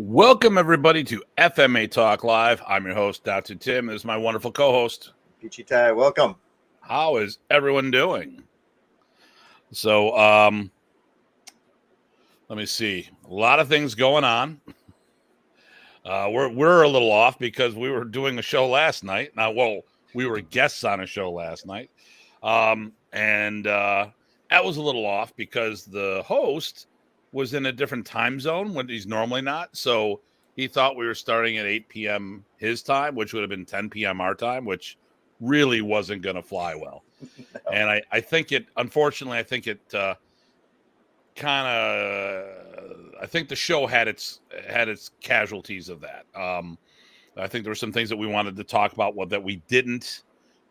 Welcome, everybody, to FMA Talk Live. I'm your host, Datu Tim. This is my wonderful co-host. Peachy Ty, welcome. How is everyone doing? So, let me see. A lot of things going on. We're a little off because we were doing a show last night. We were guests on a show last night. And that was a little off because the host was in a different time zone when he's normally not. So he thought we were starting at 8 p.m. his time, which would have been 10 p.m. our time, which really wasn't going to fly well. No. And I think it, unfortunately, I think the show had its casualties of that. I think there were some things that we wanted to talk about that we didn't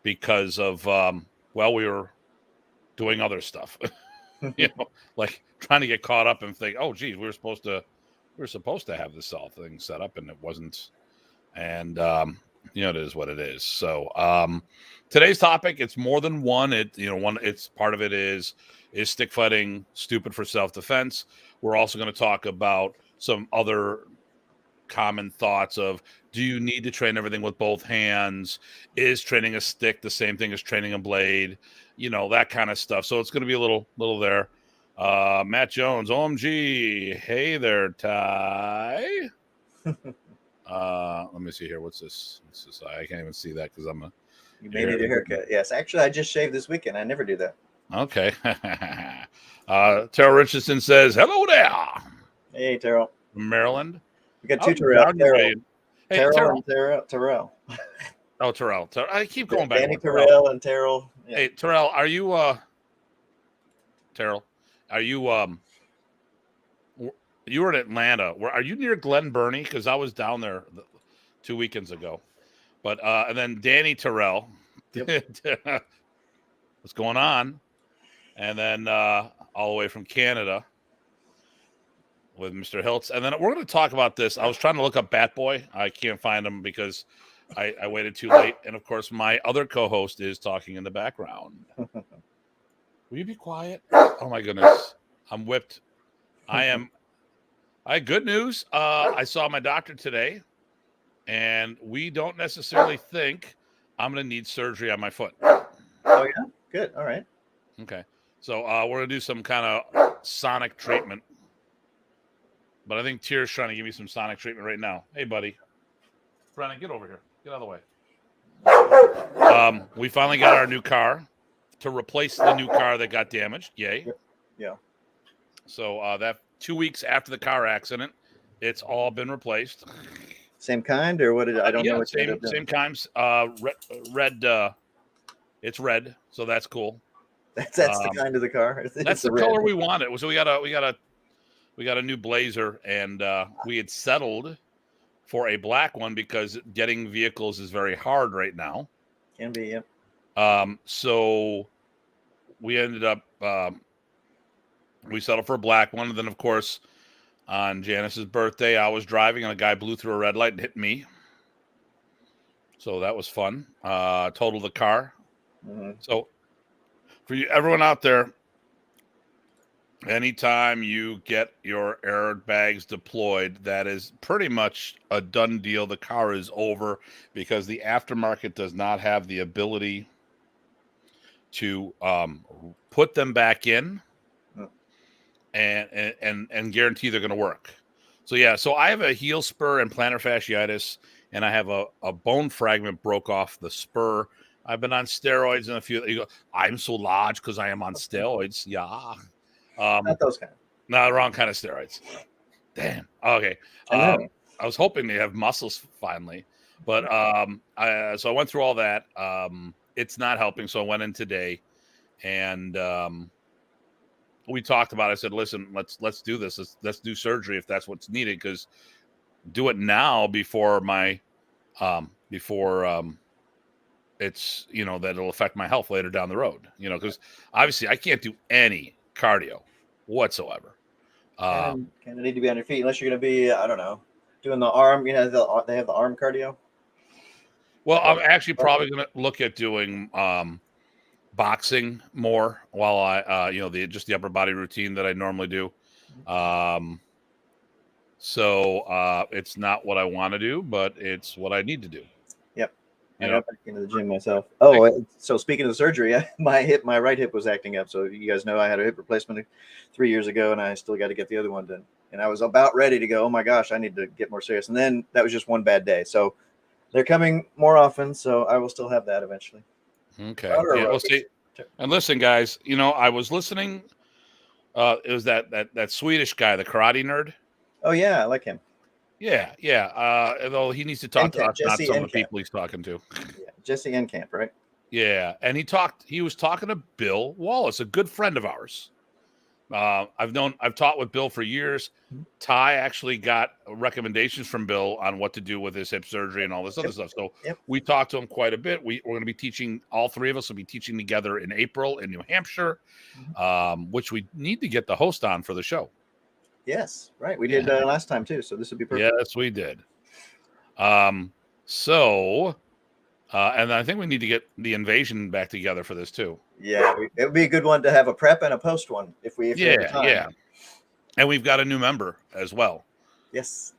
because of, we were doing other stuff, like trying to get caught up and think, oh, geez, we were supposed to have this all thing set up and it wasn't. And, it is what it is. So today's topic, it's more than one. It's part of it is stick fighting stupid for self-defense. We're also going to talk about some other common thoughts of, do you need to train everything with both hands? Is training a stick the same thing as training a blade? That kind of stuff. So it's going to be a little there. Matt Jones, OMG. Hey there, Ty. Let me see here. What's this? I can't even see that because You may need a haircut. Yes, actually, I just shaved this weekend. I never do that. Okay. Terrell Richardson says, hello there. Hey, Terrell. From Maryland. We got two Terrell. Hey, Terrell. Terrell. Oh, Terrell. I keep going back. Danny Terrell and Terrell. Yeah. Hey, Terrell, are you Terrell? Are you you were in Atlanta? Are you near Glen Burnie? Because I was down there 2 weekends ago. But and then Danny Terrell. Yep. What's going on? And then all the way from Canada with Mr. Hiltz. And then we're going to talk about this. I was trying to look up Bat Boy. I can't find him because I waited too late. And, of course, my other co-host is talking in the background. Will you be quiet? Oh, my goodness. I'm whipped. I had good news. I saw my doctor today, and we don't necessarily think I'm going to need surgery on my foot. Oh, yeah? Good. All right. Okay. So we're going to do some kind of sonic treatment. But I think Tier's trying to give me some sonic treatment right now. Hey, buddy. Brennan, get over here. Get out of the way. We finally got our new car to replace the new car that got damaged. Yay. Yeah. So that 2 weeks after the car accident, it's all been replaced. Same kind or what? I don't know what same kinds. Red. It's red, so that's cool. That's the kind of the car. That's the color we wanted. So we got a new Blazer, and we had settled for a black one because getting vehicles is very hard right now. Can be, yeah. So we ended up we settled for a black one, and then of course on Janice's birthday I was driving and a guy blew through a red light and hit me. So that was fun. Totaled the car. Mm-hmm. So for you, everyone out there, anytime you get your airbags deployed, that is pretty much a done deal. The car is over because the aftermarket does not have the ability to put them back in and guarantee they're going to work. So yeah, so I have a heel spur and plantar fasciitis, and I have a bone fragment broke off the spur. I've been on steroids and a few. You go, I'm so large because I am on steroids. Yeah. Not those kind. No, the wrong kind of steroids. Damn. Okay. I was hoping they have muscles finally, but so I went through all that. It's not helping, so I went in today, and we talked about it. I said, "Listen, let's do this. Let's do surgery if that's what's needed. Because do it now before it's that it'll affect my health later down the road. Because obviously I can't do any cardio whatsoever. Kind of need to be on your feet unless you're going to be, I don't know, doing the arm. They have the arm cardio. Well, I'm actually probably going to look at doing boxing more while I, just the upper body routine that I normally do. So it's not what I want to do, but it's what I need to do. Yep. I You got know, back into the gym myself. Oh, so speaking of surgery, my right hip was acting up. So you guys know I had a hip replacement 3 years ago, and I still got to get the other one done. And I was about ready to go. Oh my gosh, I need to get more serious. And then that was just one bad day. So they're coming more often. So I will still have that eventually. okay. Yeah, we'll see. And listen, guys, I was listening. It was that Swedish guy, the karate nerd. Oh yeah, I like him. Yeah. Although he needs to talk to us, not some of the people he's talking to. Yeah, Jesse Enkamp, right? Yeah, and he was talking to Bill Wallace, a good friend of ours. I've taught with Bill for years. Ty actually got recommendations from Bill on what to do with his hip surgery and all this other stuff. So we talked to him quite a bit. We're going to be teaching, all three of us will be teaching together in April in New Hampshire, which we need to get the host on for the show. Yes, right. We did last time too, so this would be perfect. Yes, we did. And I think we need to get the invasion back together for this too. Yeah, it would be a good one to have a prep and a post one if we have time. Yeah. And we've got a new member as well. Yes.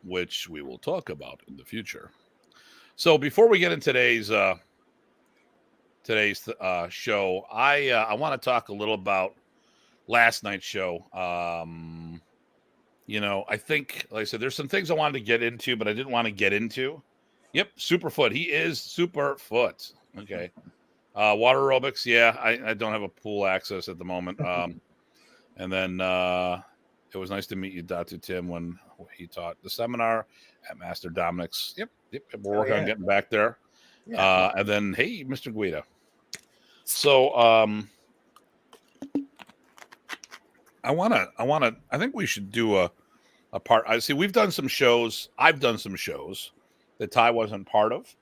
Which we will talk about in the future. So before we get in today's show, I want to talk a little about last night's show. I think, like I said, there's some things I wanted to get into, but I didn't want to get into. Yep, Superfoot. He is Superfoot. Okay. Water aerobics. Yeah, I don't have a pool access at the moment. And then it was nice to meet you, Datu Tim, when he taught the seminar at Master Dominic's. Yep. We're working on getting back there. Yeah. And then, hey, Mr. Guida. So I think we should do a part. I see we've done some shows. I've done some shows that Ty wasn't part of.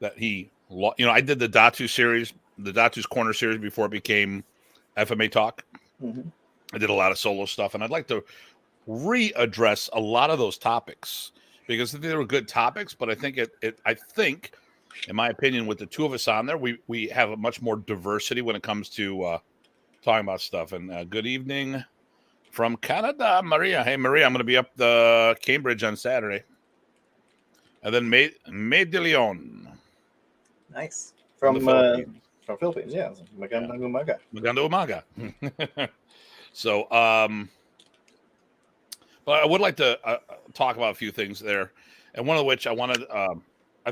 That I did the Datu series, the Datu's Corner series before it became FMA Talk. Mm-hmm. I did a lot of solo stuff, and I'd like to readdress a lot of those topics because they were good topics. But I think in my opinion, with the two of us on there, we have a much more diversity when it comes to talking about stuff. And good evening from Canada, Maria. Hey, Maria, I'm going to be up the Cambridge on Saturday. And then May de Leon. Nice. From Philippines, yeah. Magandang umaga. Magandang umaga. So, but I would like to talk about a few things there. And one of which I wanted, I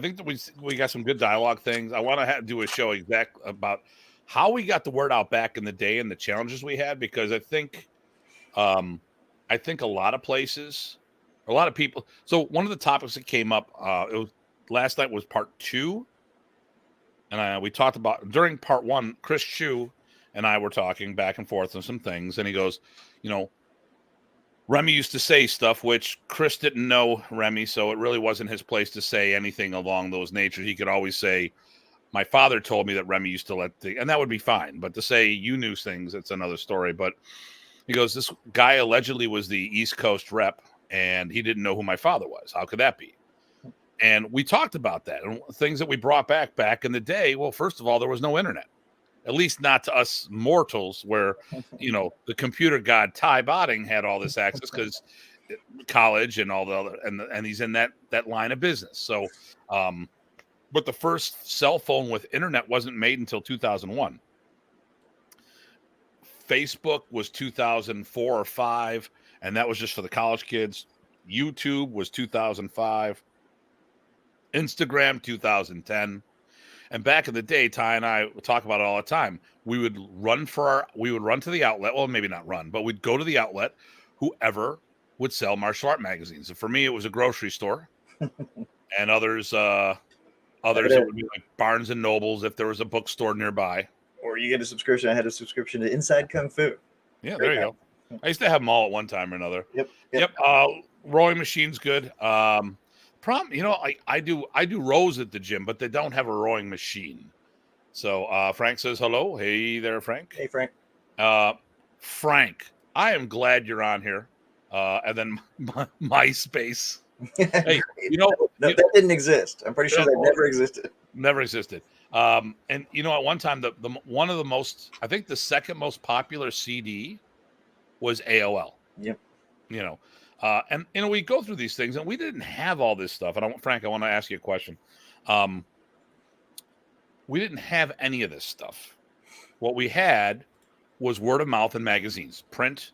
think that we got some good dialogue things. I want to do a show about how we got the word out back in the day and the challenges we had, because I think a lot of places, a lot of people. So one of the topics that came up, last night was part 2. And we talked about during part 1, Chris Chu and I were talking back and forth on some things. And he goes, Remy used to say stuff, which Chris didn't know Remy. So it really wasn't his place to say anything along those natures. He could always say, my father told me that Remy used to and that would be fine. But to say you knew things, it's another story. But he goes, this guy allegedly was the East Coast rep, and he didn't know who my father was. How could that be? And we talked about that and things that we brought back in the day. Well, first of all, there was no internet, at least not to us mortals, where, the computer god Tye Botting had all this access because college and all the other, and he's in that line of business. So, but the first cell phone with internet wasn't made until 2001. Facebook was 2004 or 5, and that was just for the college kids. YouTube was 2005. Instagram 2010. And back in the day, Ty and I would talk about it all the time. We would run to the outlet. Well, maybe not run, but we'd go to the outlet, whoever would sell martial art magazines. And for me, it was a grocery store. And others it would be like Barnes and Nobles if there was a bookstore nearby. Or you get a subscription. I had a subscription to Inside Kung Fu. Yeah, there you go. I used to have them all at one time or another. Yep. Rowing machine's good. Problem, I do rows at the gym, but they don't have a rowing machine. So Frank says hello. Hey there, Frank. Hey, Frank. Frank, I am glad you're on here. And then MySpace. Hey, that didn't exist. I'm pretty sure that never existed. Never existed. And at one time, the one of the most, I think the second most popular CD was AOL. Yep. And we go through these things, and we didn't have all this stuff. And Frank, I want to ask you a question. We didn't have any of this stuff. What we had was word of mouth and magazines, print.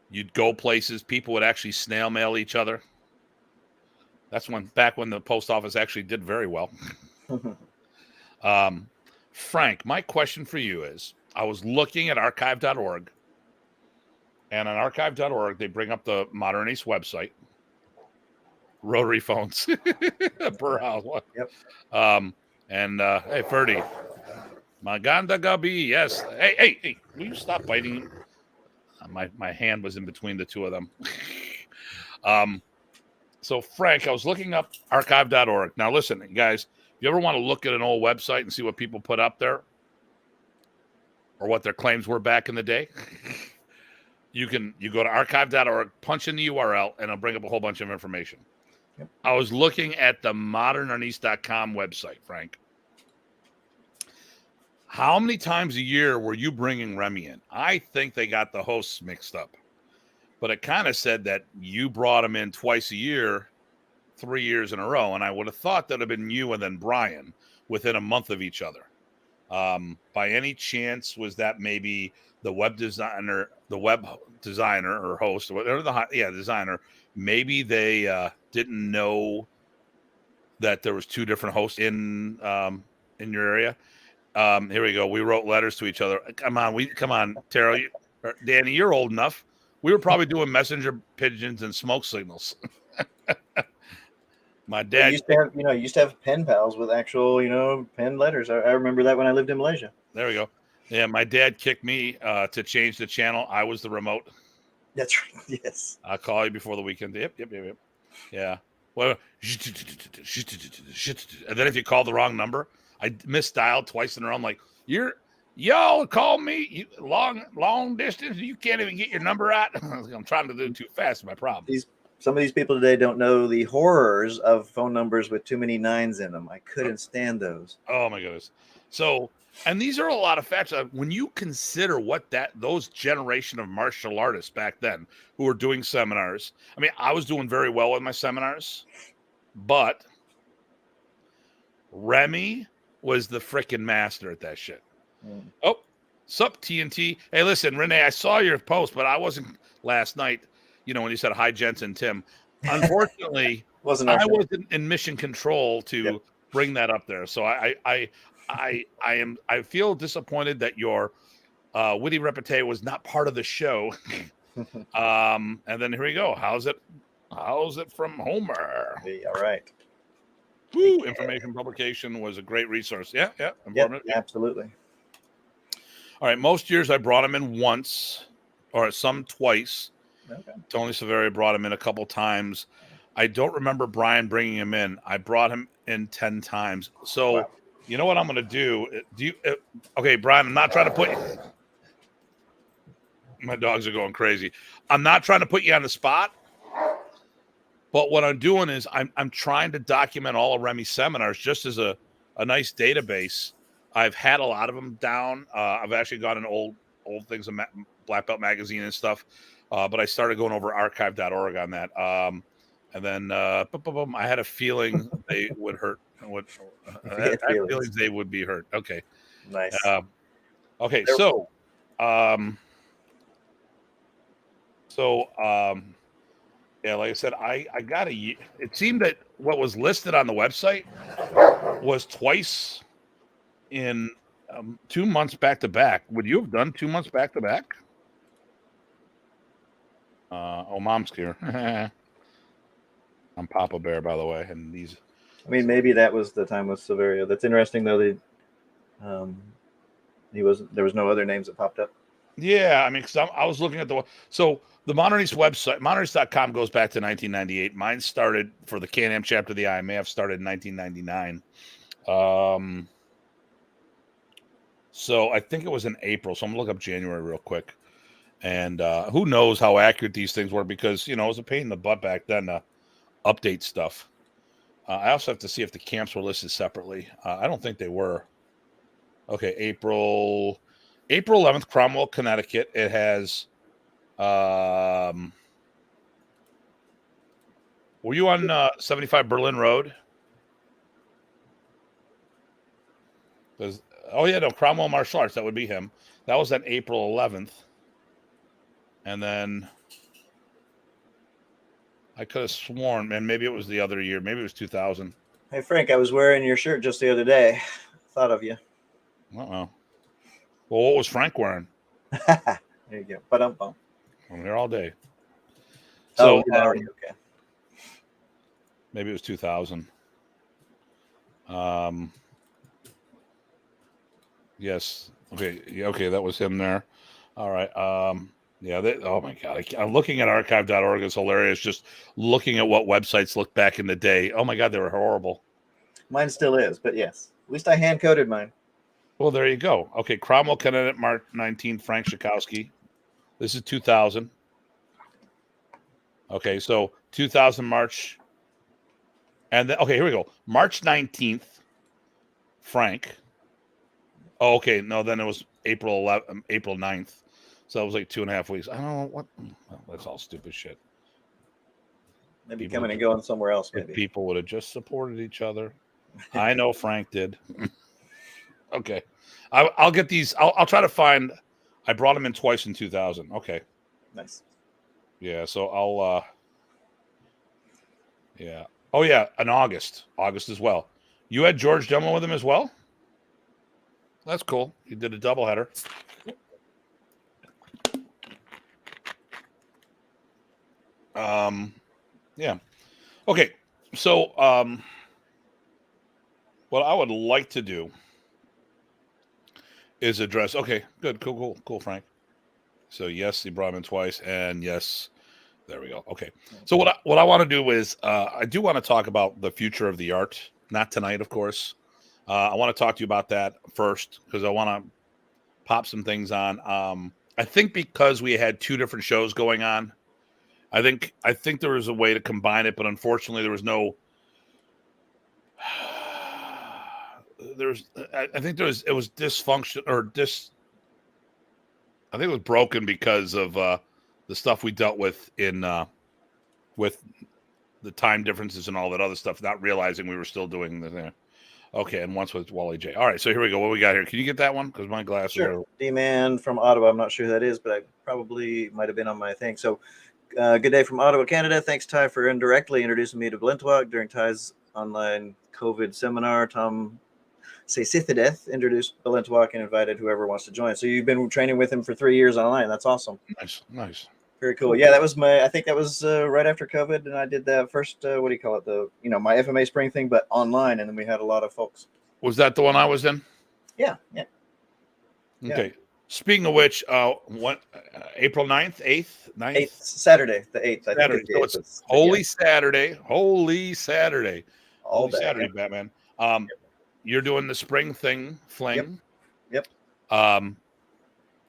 You'd go places. People would actually snail mail each other. That's back when the post office actually did very well. Frank, my question for you is, I was looking at archive.org, and on archive.org, they bring up the Modern East website, rotary phones per house. Yep. Hey, Ferdy, Maganda Gabi, yes. Hey, will you stop biting? My hand was in between the two of them. So, Frank, I was looking up archive.org. Now, listen, guys, if you ever want to look at an old website and see what people put up there or what their claims were back in the day, you go to archive.org, punch in the URL, and it'll bring up a whole bunch of information. Yep. I was looking at the modernearnest.com website, Frank. How many times a year were you bringing Remy in? I think they got the hosts mixed up. But it kind of said that you brought him in twice a year, 3 years in a row. And I would have thought that would have been you and then Brian within a month of each other. By any chance, was that maybe the web designer or host, or whatever designer, maybe they didn't know that there was two different hosts in your area? Here we go. We wrote letters to each other. Come on, Terrell. Danny, you're old enough. We were probably doing messenger pigeons and smoke signals. My dad used to have pen pals with actual, pen letters. I remember that when I lived in Malaysia. There we go. Yeah, my dad kicked me to change the channel. I was the remote. That's right. Yes. I'll call you before the weekend. Yep. Yeah. Well, and then if you call the wrong number, I misdialed twice in a row. I'm like, y'all call me long distance. You can't even get your number out. I'm trying to do it too fast. My problem. Some of these people today don't know the horrors of phone numbers with too many nines in them. I couldn't stand those. Oh my goodness. So, and these are a lot of facts. When you consider those generation of martial artists back then who were doing seminars. I mean, I was doing very well with my seminars, but Remy was the freaking master at that shit. Oh, sup, TNT. Hey, listen, Renee, I saw your post, but I wasn't last night, when you said hi, Jensen, Tim. Unfortunately, I wasn't in mission control to bring that up there. So I feel disappointed that your witty repartee was not part of the show. And then here we go. How's it from Homer? All right. Woo, information publication was a great resource. Yeah. Absolutely. All right. Most years I brought him in once, or some twice. Okay. Tony Severi brought him in a couple times. I don't remember Brian bringing him in. I brought him in 10 times. So, wow. You know what I'm going to do? Okay, Brian, I'm not trying to put you. My dogs are going crazy. I'm not trying to put you on the spot. But what I'm doing is I'm trying to document all of Remy's seminars just as a nice database. I've had a lot of them down. I've actually got an old things, Black Belt magazine and stuff. But I started going over archive.org on that. And then I had a feeling they would hurt. I had feelings they would be hurt. Okay. Nice. Okay. Yeah, like I said, I got it seemed that what was listed on the website was twice in 2 months back to back. Would you have done 2 months back to back? Mom's here. I'm Papa Bear, by the way, and these. I mean, maybe that was the time with Severio. That's interesting, though. There was no other names that popped up. Yeah, I mean, because I was looking at the Modern East website, moderneast.com goes back to 1998. Mine started for the Can-Am chapter of the IMAF started in 1999. So I think it was in April. So I'm gonna look up January real quick. And who knows how accurate these things were, because, it was a pain in the butt back then to update stuff. I also have to see if the camps were listed separately. I don't think they were. Okay, April 11th, Cromwell, Connecticut. It has Were you on 75 Berlin Road? Oh yeah, no, Cromwell Martial Arts. That would be him. That was on April 11th, and then I could have sworn, man, maybe it was the other year. Maybe it was 2000. Hey Frank, I was wearing your shirt just the other day. Thought of you. Uh-oh. Well, what was Frank wearing? There you go. But I'm here all day. So okay. Maybe it was 2000. Yes. Okay. Yeah, okay, that was him there. All right. Yeah. Oh my God. I'm looking at archive.org. It's hilarious. Just looking at what websites looked back in the day. Oh my God, they were horrible. Mine still is, but yes. At least I hand coded mine. Well, there you go. Okay. Cromwell, Connecticut, March 19th. Frank Schakowsky. This is 2000. Okay. So 2000 March. And then, okay, here we go. March 19th. Frank. Oh, okay. No, then it was April 9th. So it was like 2.5 weeks. I don't know what. Well, that's all stupid shit. Maybe people coming and going somewhere else. Maybe people would have just supported each other. I know Frank did. Okay, I'll get these. I'll try to find. I brought him in twice in 2000. Okay, nice. Yeah, so I'll. Yeah. Oh yeah, in August as well. You had George Dumlin with him as well. That's cool. He did a doubleheader. Yeah. Okay. So, what I would like to do is address. Okay. Good. Cool, Frank. So yes, he brought him in twice, and yes, there we go. Okay. So what I want to do is I do want to talk about the future of the art. Not tonight, of course. I want to talk to you about that first because I want to pop some things on. I think because we had two different shows going on, I think there was a way to combine it, but unfortunately there was no. It was dysfunction or I think it was broken because of the stuff we dealt with in with the time differences and all that other stuff, not realizing we were still doing the thing. Okay, and once with Wally J. All right, so here we go. What we got here? Can you get that one? Because my glasses sure. D-Man from Ottawa. I'm not sure who that is, but I probably might have been on my thing. So, good day from Ottawa, Canada. Thanks, Ty, for indirectly introducing me to Blintwalk during Ty's online COVID seminar. Tom Sithideth introduced Blintwalk and invited whoever wants to join. So you've been training with him for 3 years online. That's awesome. Nice. Very cool. Yeah, that was I think that was right after COVID, and I did that first. What do you call it? My FMA spring thing, but online, and then we had a lot of folks. Was that the one I was in? Yeah. Okay. Yeah. Speaking of which, April 9th, 8th, 9th? 8th, Saturday, the 8th. Saturday. So it's Holy Saturday. Holy Saturday. All day. Saturday, Batman. You're doing the spring fling. Yep.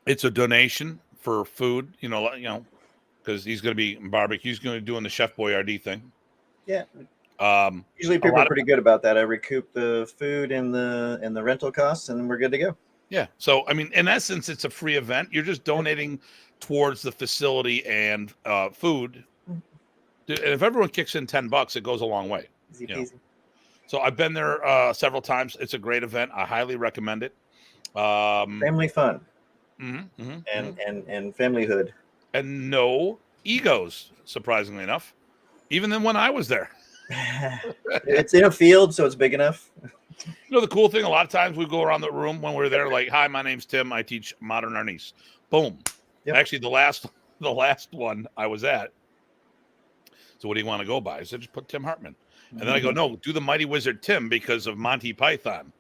It's a donation for food, because he's going to be barbecue. He's going to be doing the Chef Boyardee thing. Yeah. Usually people are pretty good about that. I recoup the food and the rental costs, and we're good to go. Yeah. So, I mean, in essence, it's a free event. You're just donating towards the facility and food. And if everyone kicks in $10, it goes a long way. Easy peasy. So I've been there several times. It's a great event. I highly recommend it. Family fun. Mm-hmm. And familyhood. And no egos, surprisingly enough, even than when I was there. It's in a field, so it's big enough. The cool thing, a lot of times we go around the room when we're there, like, hi, my name's Tim. I teach modern arnis. Boom. Yep. Actually, the last one I was at. So what do you want to go by? I said, just put Tim Hartman. And then I go, no, do the Mighty Wizard Tim because of Monty Python.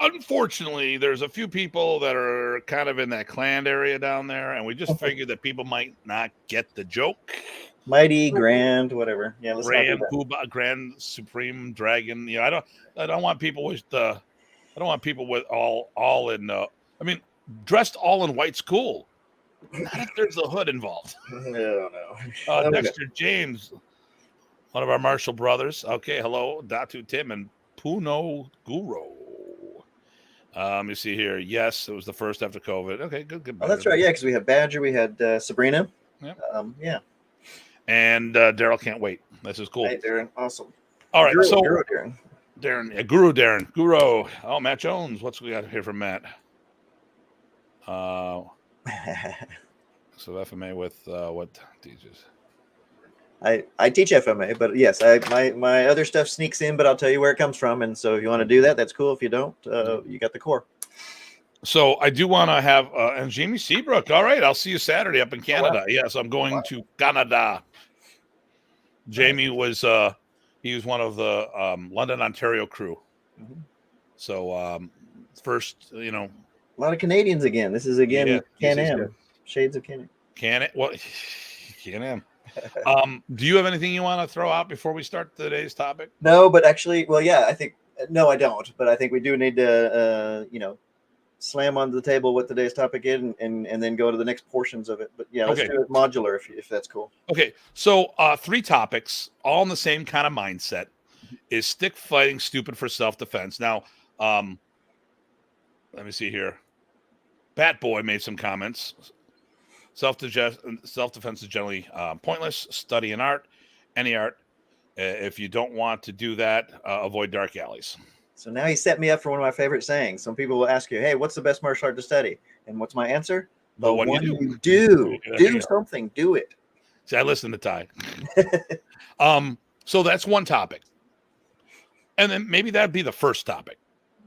Unfortunately, there's a few people that are kind of in that clan area down there, and we just figured that people might not get the joke. Mighty, Grand, whatever. Yeah, let's Grand, Poobah, Grand, Supreme, Dragon. I don't want people with all in. Dressed all in white's cool. Not if there's a hood involved. No. Dexter James, one of our Marshall brothers. Okay, hello, Datu Tim and Punong Guro. Let me see here. Yes, it was the first after COVID. Okay, good. Oh, that's right. Yeah, because we had Badger, we had Sabrina. Yep. Yeah. And Daryl can't wait. This is cool. Hey, Darren, awesome. All right, so Darren. Guru. Oh, Matt Jones. What's we got here from Matt? So FMA with what teaches? I teach FMA, but yes, my other stuff sneaks in, but I'll tell you where it comes from. And so if you want to do that, that's cool. If you don't, you got the core. So I do want to have and Jamie Seabrook. All right, I'll see you Saturday up in Canada. Oh, wow. Yes, I'm going to Canada. Jamie was he was one of the London, Ontario crew. Mm-hmm. So first, a lot of Canadians again. This is again Can-Am. Shades of Can-Am. Can-Am. Do you have anything you want to throw out before we start today's topic? No, but actually, well, yeah, I think no, I don't. But I think we do need to, slam onto the table what today's topic is, and then go to the next portions of it. But yeah, let's do it modular if that's cool. Okay, so 3 topics, all in the same kind of mindset. Is stick fighting stupid for self-defense? Now, let me see here. Bat Boy made some comments. Self-defense is generally pointless. Study an art, any art. If you don't want to do that, avoid dark alleys. So now he set me up for one of my favorite sayings. Some people will ask you, hey, what's the best martial art to study? And what's my answer? The one you do. Do something. Do it. See, I listen to Ty. So that's one topic. And then maybe that'd be the first topic.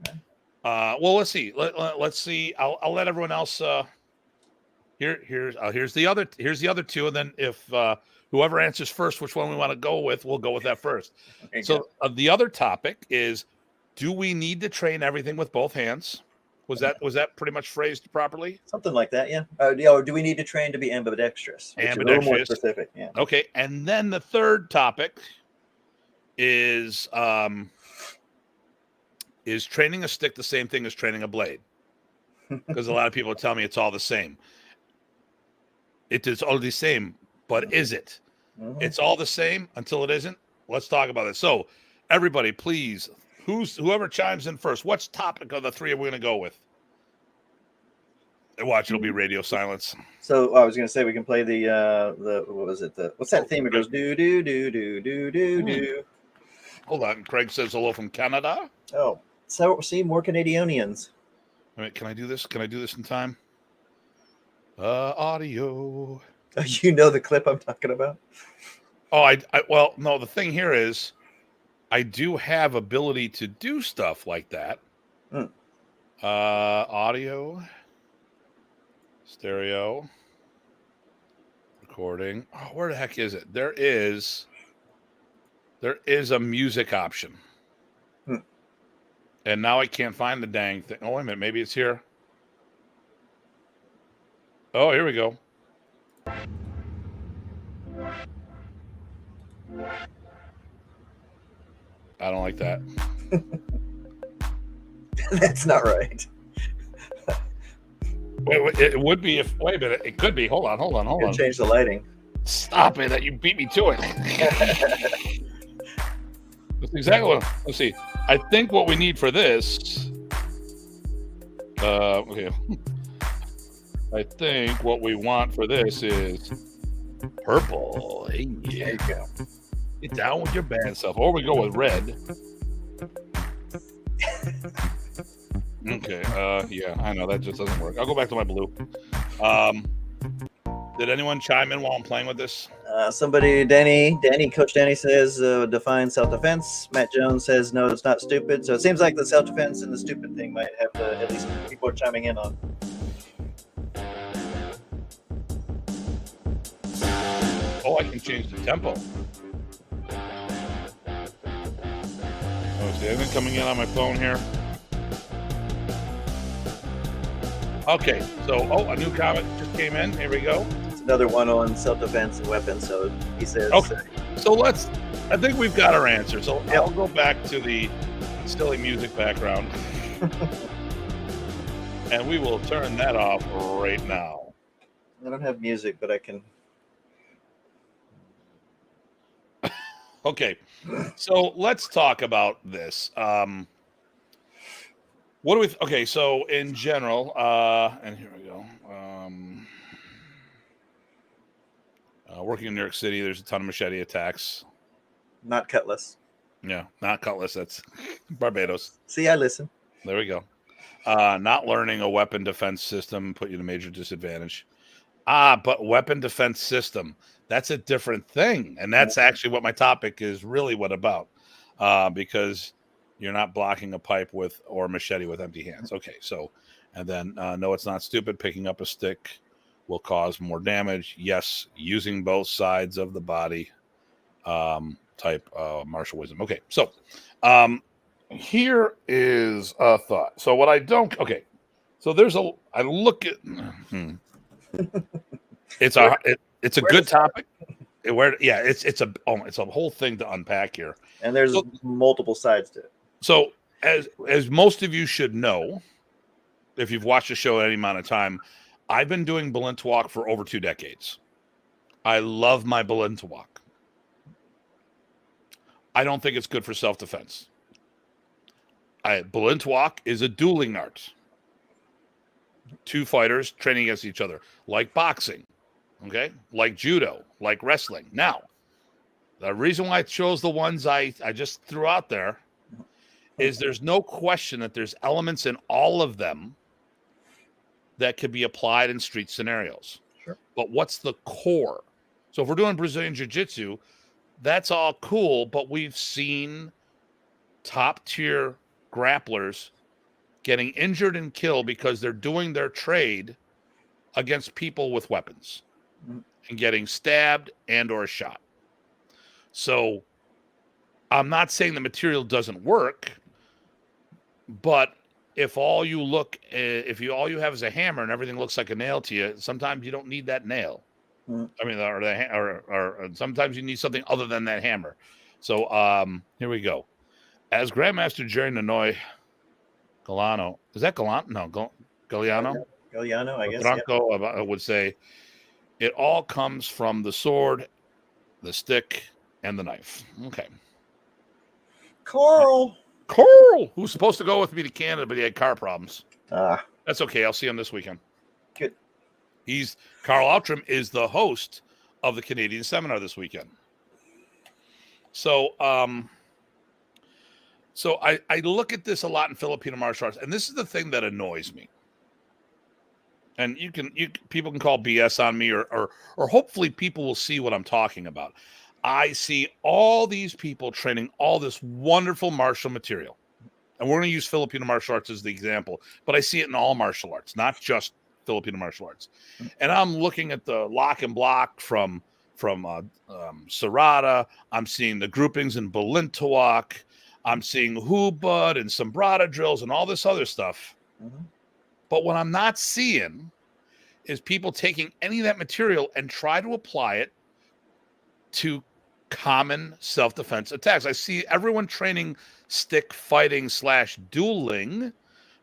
Okay. Well, let's see. Let's see. I'll let everyone else. Here's the other 2, and then if whoever answers first, which one we want to go with, we'll go with that first. Okay, so the other topic is: do we need to train everything with both hands? Was that pretty much phrased properly? Something like that, yeah. Or do we need to train to be ambidextrous? Which is a little more specific, yeah. Okay, and then the third topic is training a stick the same thing as training a blade? Because a lot of people tell me it's all the same. It is all the same, but is it? Mm-hmm. It's all the same until it isn't. Let's talk about it. So, everybody, please, whoever chimes in first, which topic of the 3 are we going to go with? Watch, it'll be radio silence. So I was going to say we can play the what was it? What's that theme? It goes do do do do do do do. Hold on, Craig says hello from Canada. Oh, so see more Canadianians. All right, can I do this? Can I do this in time? Audio. You know the clip I'm talking about? Oh, well, no, the thing here is I do have ability to do stuff like that. Audio, stereo, recording. Oh, where the heck is it? There is a music option. And now I can't find the dang thing. Oh, wait a minute. Maybe it's here. Oh, here we go. I don't like that. That's not right. Wait, it would be if. Wait a minute. It could be. Hold on. Change the lighting. Stop it! You beat me to it. That's exactly what. Let's see. I think what we need for this. Okay. I think what we want for this is purple. Hey, yeah. There you go. Get down with your bad self. Or we go with red. Okay. Yeah, I know that just doesn't work. I'll go back to my blue. Did anyone chime in while I'm playing with this? Somebody, Coach Danny says define self-defense. Matt Jones says no, it's not stupid. So it seems like the self-defense and the stupid thing might have at least people are chiming in on. Oh, I can change the tempo. Oh, see anything coming in on my phone here? Okay, so a new comment just came in. Here we go. It's another one on self-defense and weapons. So he says. Okay, so I think we've got our answer. So yep. I'll go back to the silly music background, and we will turn that off right now. I don't have music, but I can. Okay, so let's talk about this. What do we? Okay, so in general, and here we go. Working in New York City, there's a ton of machete attacks. Not Cutlass. Yeah, not Cutlass. That's Barbados. See, I listen. There we go. Not learning a weapon defense system put you at a major disadvantage. But weapon defense system, that's a different thing. And that's actually what my topic is really what about. Because you're not blocking a pipe or machete with empty hands. Okay, so, and then no, it's not stupid. Picking up a stick will cause more damage. Yes, using both sides of the body type martial wisdom. Okay, so here is a thought. So what I don't, okay, so I look at, it's a good topic. It's a whole thing to unpack here. And there's multiple sides to it. So as most of you should know, if you've watched the show at any amount of time, I've been doing Balintawak for over 2 decades. I love my Balintawak. I don't think it's good for self-defense. Balintawak is a dueling art. 2 fighters training against each other, like boxing, okay? Like judo, like wrestling. Now, the reason why I chose the ones I just threw out there is there's no question that there's elements in all of them that could be applied in street scenarios. Sure. But what's the core? So if we're doing Brazilian Jiu-Jitsu, that's all cool, but we've seen top-tier grapplers getting injured and killed because they're doing their trade against people with weapons and getting stabbed and or shot. So I'm not saying the material doesn't work, but if all you have is a hammer and everything looks like a nail to you, sometimes you don't need that nail. I mean, or sometimes you need something other than that hammer. So here we go. As Grandmaster Jerry Nanoy Galano, is that Galano? No, Galliano. Galliano, I guess. Franco would say, it all comes from the sword, the stick, and the knife. Okay. Carl, who's supposed to go with me to Canada, but he had car problems. That's okay. I'll see him this weekend. Good. Carl Outram is the host of the Canadian seminar this weekend. So, I look at this a lot in Filipino martial arts, and this is the thing that annoys me. And people can call BS on me, or hopefully people will see what I'm talking about. I see all these people training all this wonderful martial material, and we're going to use Filipino martial arts as the example, but I see it in all martial arts, not just Filipino martial arts. And I'm looking at the lock and block from Serrata. I'm seeing the groupings in Balintawak. I'm seeing Hubud and Sombrada drills and all this other stuff. Mm-hmm. But what I'm not seeing is people taking any of that material and try to apply it to common self-defense attacks. I see everyone training stick fighting / dueling,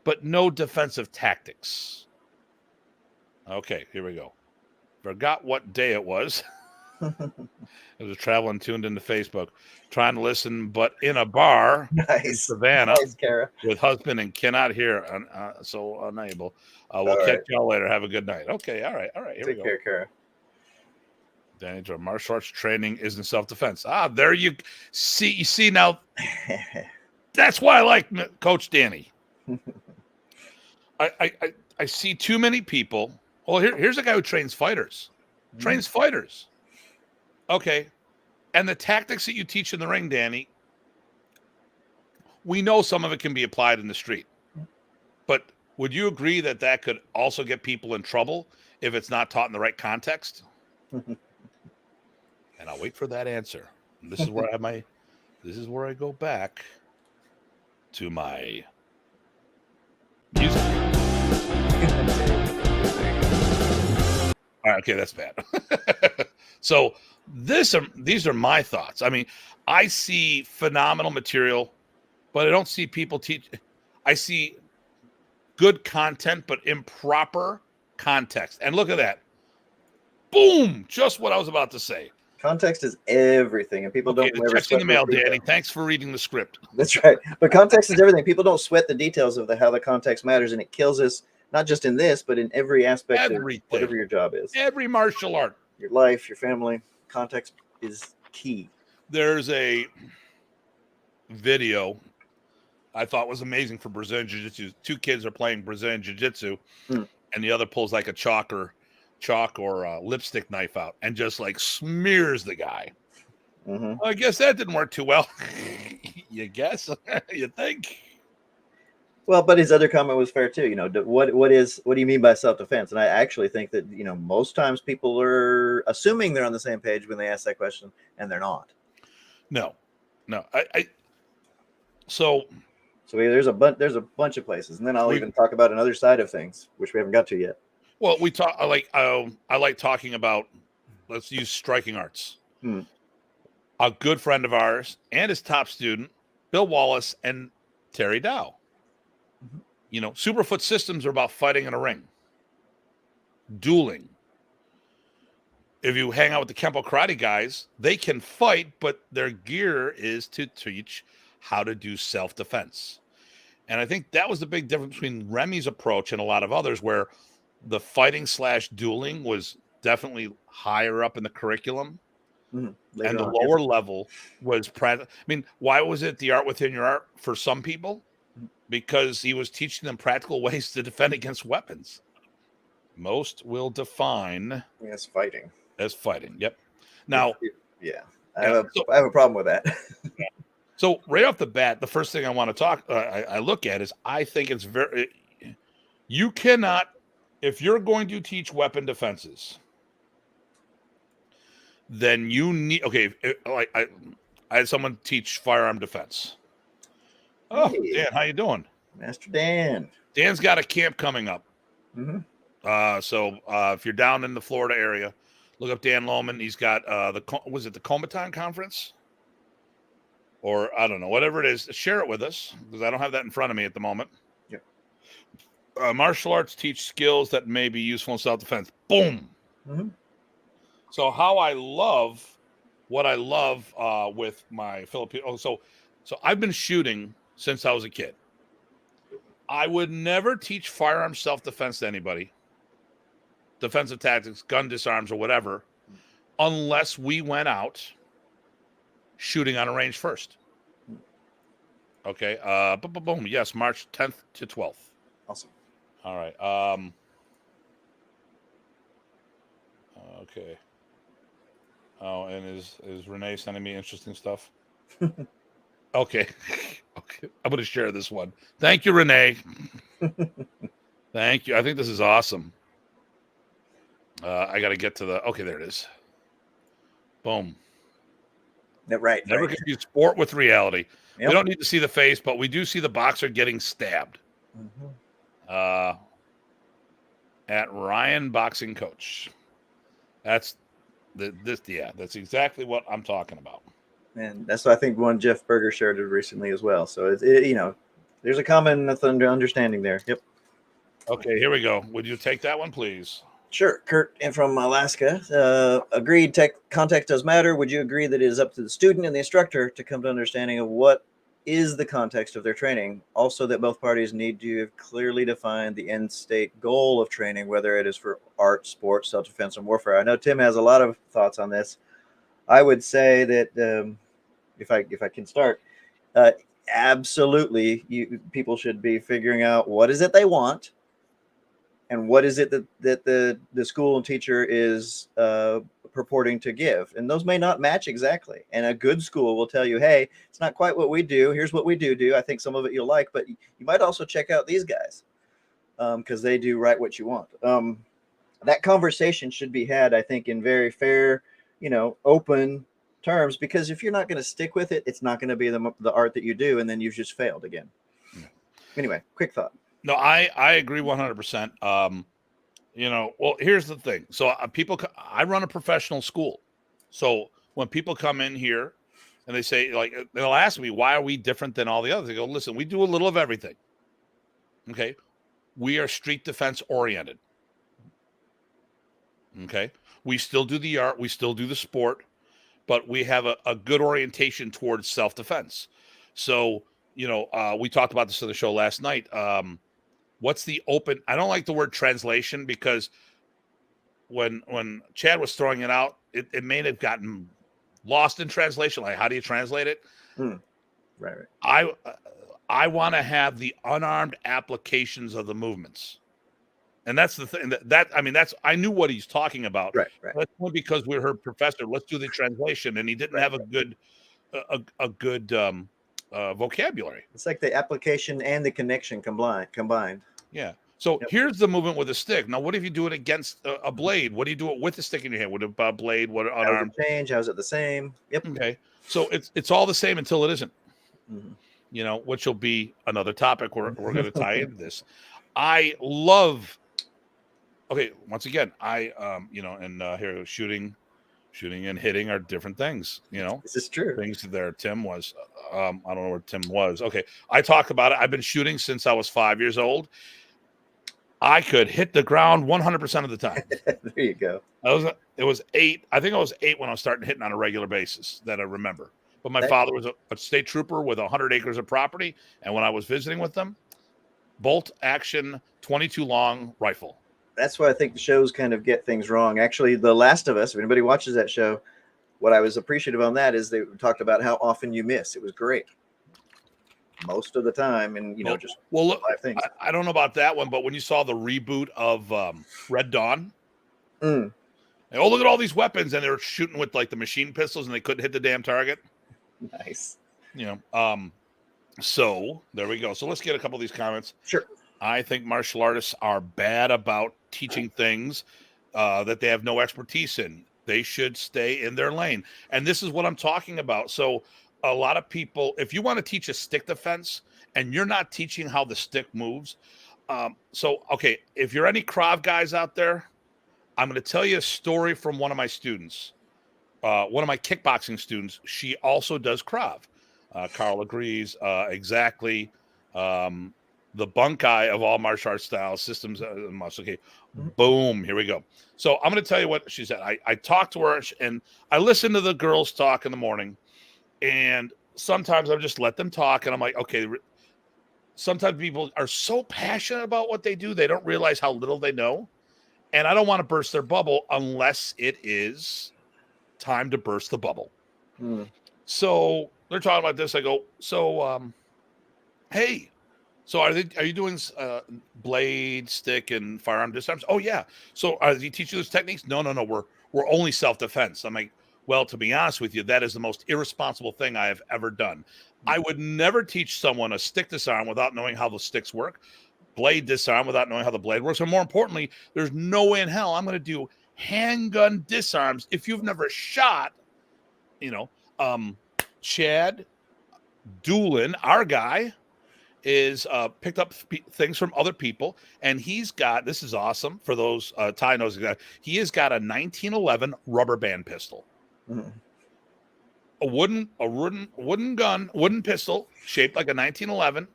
but no defensive tactics. Okay, here we go. Forgot what day it was. I was traveling, tuned into Facebook, trying to listen, but in a bar in Savannah with husband and cannot hear, so unable. We'll catch y'all later. Have a good night. Okay, all right. Here we go. Take care, Kara. Danny, martial arts training isn't self-defense. There you see. You see now. That's why I like Coach Danny. I see too many people. Well, here's a guy who trains fighters. Trains fighters. Okay. And the tactics that you teach in the ring, Danny, we know some of it can be applied in the street. But would you agree that that could also get people in trouble if it's not taught in the right context? And I'll wait for that answer. And this is where I go back to my music. All right, okay, that's bad. So these are my thoughts. I mean, I see phenomenal material, but I don't see people teach. I see good content, but improper context. And look at that. Boom! Just what I was about to say. Context is everything, and people don't ever check in the mail, Danny. Thanks for reading the script. That's right. But context is everything. People don't sweat the details of how the context matters, and it kills us, not just in this, but in every aspect of whatever your job is. Every martial art. Your life, your family. Context is key. There's a video I thought was amazing for Brazilian Jiu-Jitsu. Two kids are playing Brazilian Jiu-Jitsu, and the other pulls like a chalk or lipstick knife out and just like smears the guy. Mm-hmm. I guess that didn't work too well. You guess? You think? Well, but his other comment was fair too. What do you mean by self-defense? And I actually think that most times people are assuming they're on the same page when they ask that question, and they're not. No. So there's a bunch of places, and then I'll even talk about another side of things, which we haven't got to yet. Well, I like talking about, let's use striking arts. A good friend of ours and his top student, Bill Wallace and Terry Dow. Superfoot systems are about fighting in a ring, dueling. If you hang out with the Kempo karate guys, they can fight, but their gear is to teach how to do self-defense. And I think that was the big difference between Remy's approach and a lot of others, where the fighting / dueling was definitely higher up in the curriculum. And the lower level was practice. I mean, why was it the art within your art for some people? Because he was teaching them practical ways to defend against weapons. Most will define as fighting. Yep. Now, I have a problem with that. So right off the bat, the first thing I want to I look at is, I think it's you cannot, if you're going to teach weapon defenses, then you need, I had someone teach firearm defense. Oh, hey. Dan, how you doing? Master Dan. Dan's got a camp coming up. Mm-hmm. So if you're down in the Florida area, look up Dan Lohman. He's got the Comaton Conference? Or I don't know, whatever it is, share it with us, because I don't have that in front of me at the moment. Yep. Martial arts teach skills that may be useful in self-defense. Boom. Mm-hmm. So what I love with my Filipino. So I've been shooting since I was a kid. I would never teach firearm self-defense to anybody, defensive tactics, gun disarms, or whatever, unless we went out shooting on a range first. Okay. Boom. Yes, March 10th to 12th. Awesome. All right. Okay. Oh, and is Renee sending me interesting stuff? Okay. Okay. I'm going to share this one. Thank you, Renee. Thank you. I think this is awesome. I got to get to okay, there it is. Boom. Right. Never confuse sport with reality. Yep. We don't need to see the face, but we do see the boxer getting stabbed. Mm-hmm. At Ryan Boxing Coach. That's that's exactly what I'm talking about. And that's what I think one Jeff Berger shared it recently as well. So there's a common understanding there. Yep. Okay, here we go. Would you take that one, please? Sure. Kurt and from Alaska. Agreed. Context does matter. Would you agree that it is up to the student and the instructor to come to understanding of what is the context of their training? Also, that both parties need to clearly define the end state goal of training, whether it is for art, sports, self-defense, or warfare. I know Tim has a lot of thoughts on this. I would say that if I can start, absolutely, people should be figuring out what is it they want. And what is it that the school and teacher is purporting to give? And those may not match exactly. And a good school will tell you, hey, it's not quite what we do. Here's what we do. I think some of it you'll like, but you might also check out these guys because they do right what you want. That conversation should be had, I think, in very fair, open terms, because if you're not going to stick with it, it's not going to be the art that you do. And then you've just failed again. Yeah. Anyway, quick thought. No, I agree 100%. Well, here's the thing. So I run a professional school. So when people come in here and they say, they'll ask me, why are we different than all the others? They go, listen, we do a little of everything. Okay. We are street defense oriented. Okay. We still do the art. We still do the sport, but we have a good orientation towards self-defense. So, we talked about this on the show last night. What's the open? I don't like the word translation, because when Chad was throwing it out, it may have gotten lost in translation. Like, how do you translate it? Right. I want to have the unarmed applications of the movements. And that's the thing I knew what he's talking about. Right. That's only because we heard professor, let's do the translation. And he didn't have a good vocabulary. It's like the application and the connection combined. Yeah. So here's the movement with a stick. Now, what if you do it against a blade? What do you do it with the stick in your hand? With a blade? What unarmed? How's it change? How's it the same? Yep. Okay. So it's all the same until it isn't. Mm-hmm. Which will be another topic we're going to tie into this. I love. Okay, once again, here shooting and hitting are different things. This is true. Things there. Tim was. I don't know where Tim was. Okay, I talk about it. I've been shooting since I was 5 years old. I could hit the ground 100% of the time. There you go. It was 8. I think I was 8 when I was starting hitting on a regular basis that I remember. But my father was a state trooper with 100 acres of property. And when I was visiting with them, bolt action, 22 long rifle. That's why I think the shows kind of get things wrong. Actually, The Last of Us, if anybody watches that show, what I was appreciative on that is they talked about how often you miss. It was great. Most of the time, and just 5 things. I don't know about that one, but when you saw the reboot of Red Dawn, and, look at all these weapons, and they were shooting with like the machine pistols, and they couldn't hit the damn target. Nice. So there we go. So let's get a couple of these comments. Sure. I think martial artists are bad about teaching things that they have no expertise in. They should stay in their lane, and this is what I'm talking about. So a lot of people, if you want to teach a stick defense and you're not teaching how the stick moves. If you're any Krav guys out there, I'm going to tell you a story from one of my students, one of my kickboxing students. She also does Krav. Carl agrees exactly. The bunkai of all martial arts styles, systems, muscle. Okay, boom, here we go. So I'm going to tell you what she said. I talked to her and I listened to the girls talk in the morning. And sometimes I just let them talk, and I'm like, okay. Sometimes people are so passionate about what they do, they don't realize how little they know. And I don't want to burst their bubble unless it is time to burst the bubble. So they're talking about this. I go, hey, so are you doing blade, stick, and firearm disarms? Oh yeah. So are you teaching those techniques? No. We're only self-defense. I'm like, well, to be honest with you, that is the most irresponsible thing I have ever done. I would never teach someone a stick disarm without knowing how the sticks work, blade disarm without knowing how the blade works. And more importantly, there's no way in hell I'm going to do handgun disarms if you've never shot, Chad Doolin, our guy, is picked up things from other people, and he's got, this is awesome for those Ty knows, he has got a 1911 rubber band pistol. A wooden pistol shaped like a 1911,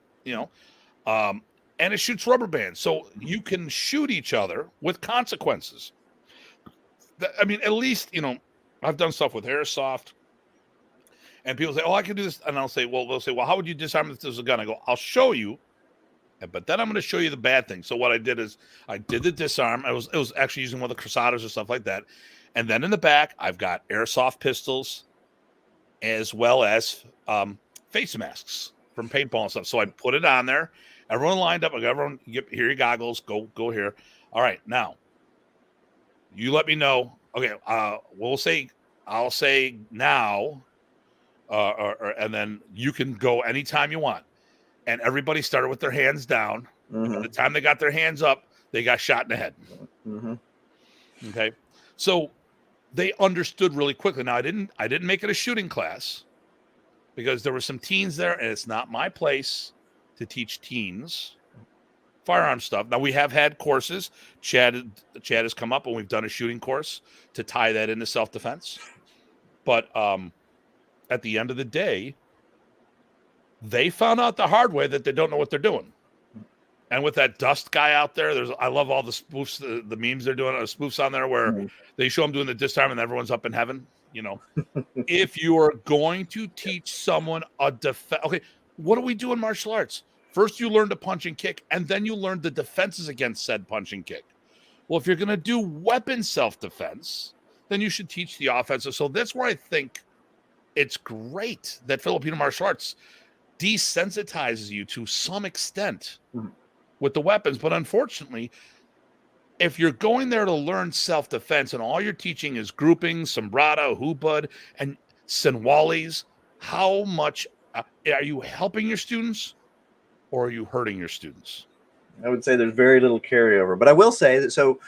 and it shoots rubber bands, so you can shoot each other with consequences. At least I've done stuff with airsoft, and people say, "Oh, I can do this," and they'll say, "Well, how would you disarm if this was a gun?" I go, "I'll show you, but then I'm going to show you the bad thing." So what I did is I did the disarm. It was actually using one of the Crusaders or stuff like that. And then in the back, I've got airsoft pistols as well as face masks from paintball and stuff. So I put it on there. Everyone lined up. I got everyone, here are your goggles. Go here. All right, now, you let me know. Okay, I'll say now, and then you can go anytime you want. And everybody started with their hands down. By the time they got their hands up, they got shot in the head. Okay, so they understood really quickly. Now I didn't make it a shooting class because there were some teens there, and it's not my place to teach teens firearm stuff. Now we have had courses. Chad has come up, and we've done a shooting course to tie that into self-defense. But at the end of the day, they found out the hard way that they don't know what they're doing. And with that Dust guy out there, I love all the spoofs, the memes they're doing, spoofs on there where they show them doing the disarm and everyone's up in heaven. If you are going to teach someone a defense, okay, what do we do in martial arts? First, you learn to punch and kick, and then you learn the defenses against said punch and kick. Well, if you're going to do weapon self-defense, then you should teach the offensive. So that's where I think it's great that Filipino martial arts desensitizes you to some extent with the weapons. But unfortunately, if you're going there to learn self-defense and all you're teaching is grouping, sombrada, hubad, and senwalis, how much are you helping your students or are you hurting your students? I would say there's very little carryover, but I will say that. So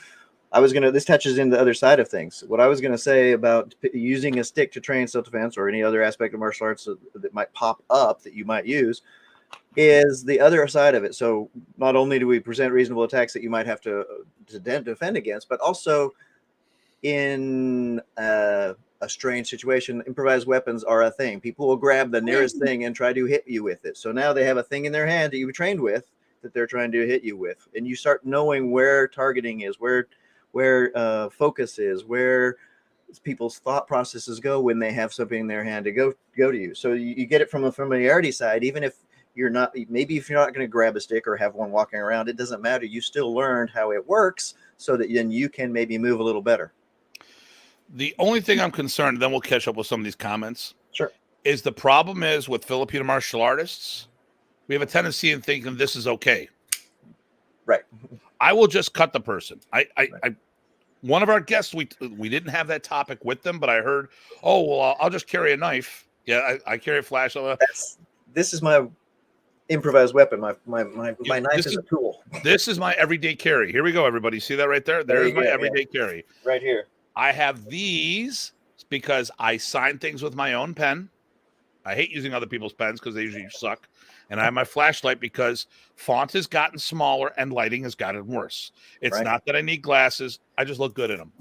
this touches into the other side of things. What I was going to say about using a stick to train self-defense or any other aspect of martial arts that might pop up that you might use is the other side of it. So not only do we present reasonable attacks that you might have to defend against, but also in a strange situation, improvised weapons are a thing. People will grab the nearest thing and try to hit you with it. So now they have a thing in their hand that you trained with that they're trying to hit you with. And you start knowing where targeting is, where focus is, where people's thought processes go when they have something in their hand to go to you. So you get it from a familiarity side, even if you're not, maybe if you're not going to grab a stick or have one walking around, it doesn't matter. You still learned how it works so that then you can maybe move a little better. The only thing I'm concerned, then we'll catch up with some of these comments. Sure. Is the problem is with Filipino martial artists, we have a tendency in thinking this is okay. Right. I will just cut the person. One of our guests, we didn't have that topic with them, but I heard, oh, well, I'll just carry a knife. Yeah, I carry a flashlight. This is my improvised weapon. My knife is a tool. This is my everyday carry. Here we go, everybody. See that right there? There's my everyday carry. Right here. I have these because I sign things with my own pen. I hate using other people's pens because they usually suck. And I have my flashlight because font has gotten smaller and lighting has gotten worse. It's not that I need glasses. I just look good in them.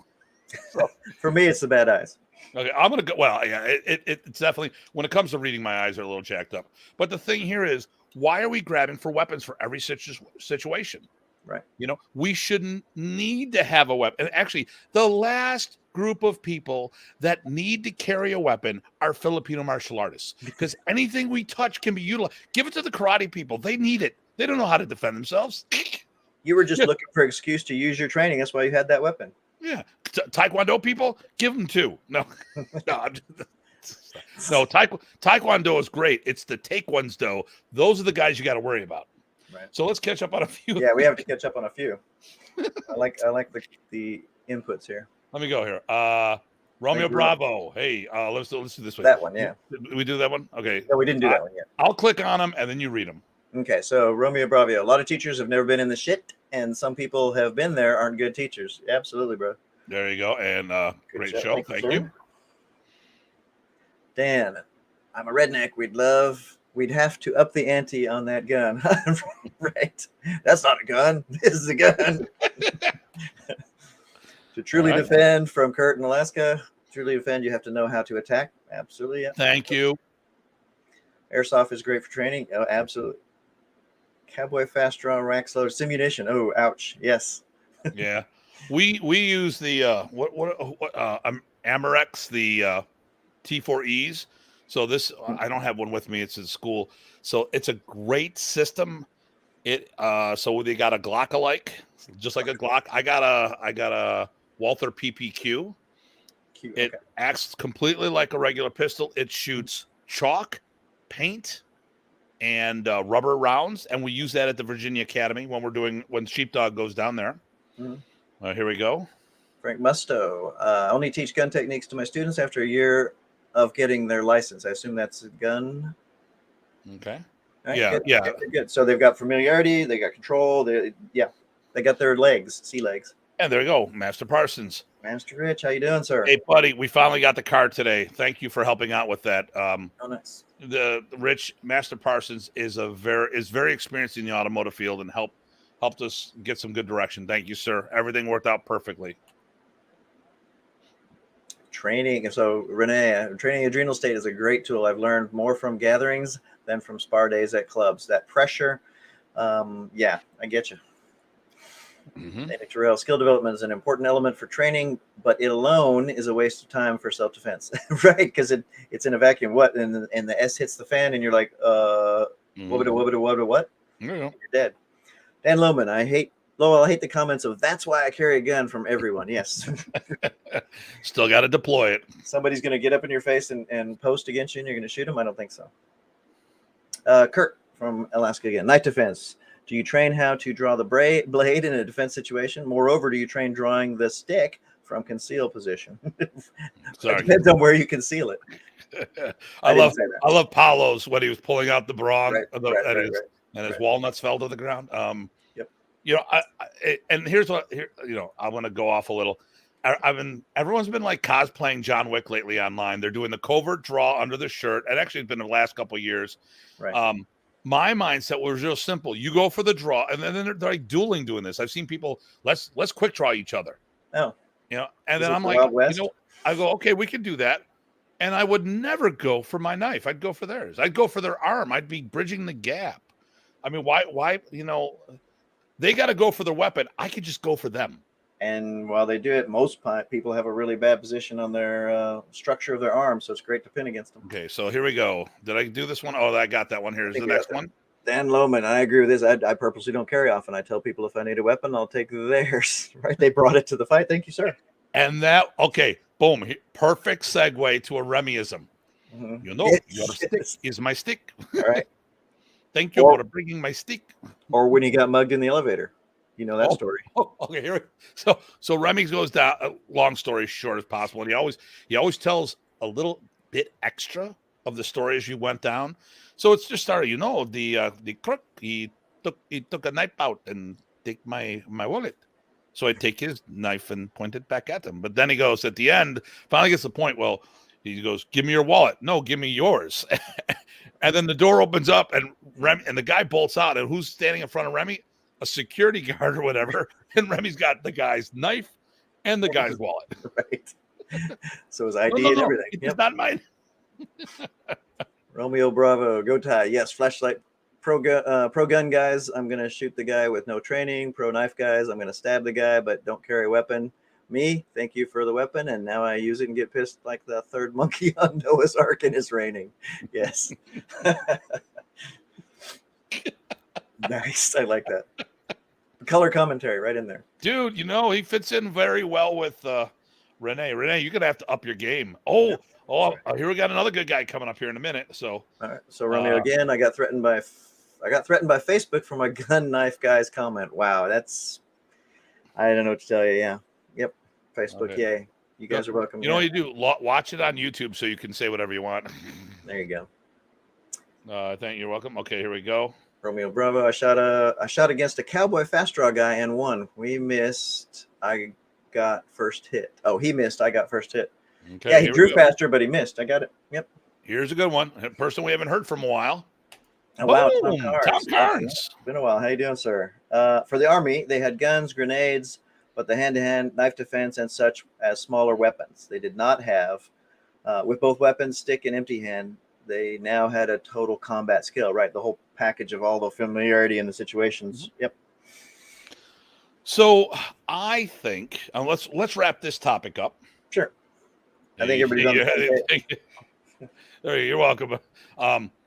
So, for me, it's the bad eyes. Okay, I'm going to go. Well, yeah, it's definitely, when it comes to reading, my eyes are a little jacked up. But the thing here is, why are we grabbing for weapons for every situation? Right. You know, we shouldn't need to have a weapon. And actually, the last group of people that need to carry a weapon are Filipino martial artists, because anything we touch can be utilized. Give it to the karate people. They need it. They don't know how to defend themselves. You were just looking for an excuse to use your training. That's why you had that weapon. Yeah. Taekwondo people, give them two. No. No, Taekwondo is great. It's the Taekwondo. Those are the guys you got to worry about. Right. So let's catch up on a few. Yeah, we have to catch up on a few. I like the inputs here. Let me go here. Romeo Bravo. Hey, let's do this one. That one, yeah. Did we do that one? Okay. No, we didn't do that one yet. I'll click on them and then you read them. Okay, so Romeo Bravo. A lot of teachers have never been in the shit, and some people have been there, aren't good teachers. Absolutely, bro. There you go. And great show. Thank you. Dan, I'm a redneck. We'd have to up the ante on that gun. Right. That's not a gun. This is a gun. To truly defend, from Kurt in Alaska, truly defend, you have to know how to attack. Absolutely. Yeah. Thank you. Airsoft is great for training. Oh, absolutely. Cowboy fast draw rack slow simunition. Oh, ouch. Yes. Yeah. We use the Amerex, the T4Es. So this, I don't have one with me. It's in school. So it's a great system. So they got a Glock alike, just like a Glock. I got a Walther PPQ. It acts completely like a regular pistol. It shoots chalk, paint, and rubber rounds, and we use that at the Virginia Academy when Sheepdog goes down there. Mm-hmm. Here we go. Frank Musto. I only teach gun techniques to my students after a year of getting their license. I assume that's a gun. Okay. Right, yeah, good. So they've got familiarity, they got control. They got their legs, sea legs. And there you go, Master Parsons. Master Rich, how you doing, sir? Hey, buddy, we finally got the card today. Thank you for helping out with that. Oh, nice. The Rich Master Parsons is very experienced in the automotive field and helped us get some good direction. Thank you, sir. Everything worked out perfectly. Training. So Renee, training adrenal state is a great tool. I've learned more from gatherings than from spar days at clubs. That pressure. Yeah, I get you. Mm-hmm. Terrell, skill development is an important element for training, but it alone is a waste of time for self-defense, right? Because it's in a vacuum. What? And the S hits the fan, and you're like, what? There you go. You're dead. Dan Lohman, I hate Lowell, I hate the comments of "That's why I carry a gun" from everyone. Yes. Still got to deploy it. Somebody's going to get up in your face and post against you, and you're going to shoot them. I don't think so. Kurt from Alaska again. Knife defense. Do you train how to draw the blade in a defense situation? Moreover, do you train drawing the stick from conceal position? It depends on where you conceal it. I love Paolo's when he was pulling out the brawn, and his walnuts fell to the ground. Yep. You know, and here's what I want to go off a little. Everyone's been like cosplaying John Wick lately online. They're doing the covert draw under the shirt, and actually it's been the last couple of years. Right. My mindset was real simple. You go for the draw, and then they're like dueling doing this. I've seen people let's quick draw each other. Oh, and then I'm like, I go, okay, we can do that. And I would never go for my knife. I'd go for theirs. I'd go for their arm. I'd be bridging the gap. I mean, why, they got to go for their weapon. I could just go for them. And while they do it, most people have a really bad position on their structure of their arm. So it's great to pin against them. Okay. So here we go. Did I do this one? Oh, I got that one. Here's the next one. Dan Lohman, I agree with this. I purposely don't carry often. I tell people if I need a weapon, I'll take theirs. Right? They brought it to the fight. Thank you, sir. And boom, perfect segue to a Remyism. Mm-hmm. Your stick is my stick. All right. Thank you for bringing my stick. Or when he got mugged in the elevator. You know that story. Okay, here. So Remy goes down. Long story short as possible, and he always tells a little bit extra of the story as you went down. So it's just started. The crook he took a knife out and take my wallet. So I take his knife and point it back at him. But then he goes at the end, finally gets the point. Well, he goes, "Give me your wallet." "No, give me yours." And then the door opens up and the guy bolts out. And who's standing in front of Remy? A security guard or whatever. And Remy's got the guy's knife and the guy's wallet. Right. So his ID and everything. It's not mine. Romeo Bravo, go Tye. Yes, flashlight. Pro gun guys, I'm going to shoot the guy with no training. Pro knife guys, I'm going to stab the guy, but don't carry a weapon. Me, thank you for the weapon, and now I use it and get pissed like the third monkey on Noah's Ark and it's raining. Yes. Nice. I like that. Color commentary right in there. Dude, he fits in very well with Renee. Renee, you're going to have to up your game. Here we got another good guy coming up here in a minute. So, all right. So Romeo again, I got threatened by Facebook from a gun knife guy's comment. Wow, I don't know what to tell you. Yeah. Yep. Facebook. Okay. Yay. You guys are welcome. What you do? Watch it on YouTube so you can say whatever you want. There you go. Thank you. You're welcome. Okay, here we go. Romeo Bravo. I shot against a cowboy fast draw guy and won. We missed. I got first hit. Oh, he missed. I got first hit. Okay, yeah, he drew faster, but he missed. I got it. Yep. Here's a good one. A person we haven't heard from a while. Oh, wow, Tom Carnes. Been a while. How you doing, sir? For the Army, they had guns, grenades, but the hand-to-hand knife defense and such as smaller weapons. They did not have, with both weapons, stick and empty hand, they now had a total combat skill, right? The whole package of all the familiarity in the situations. Mm-hmm. Yep. So I think, let's wrap this topic up. Sure. I think everybody's on the same page. You're welcome.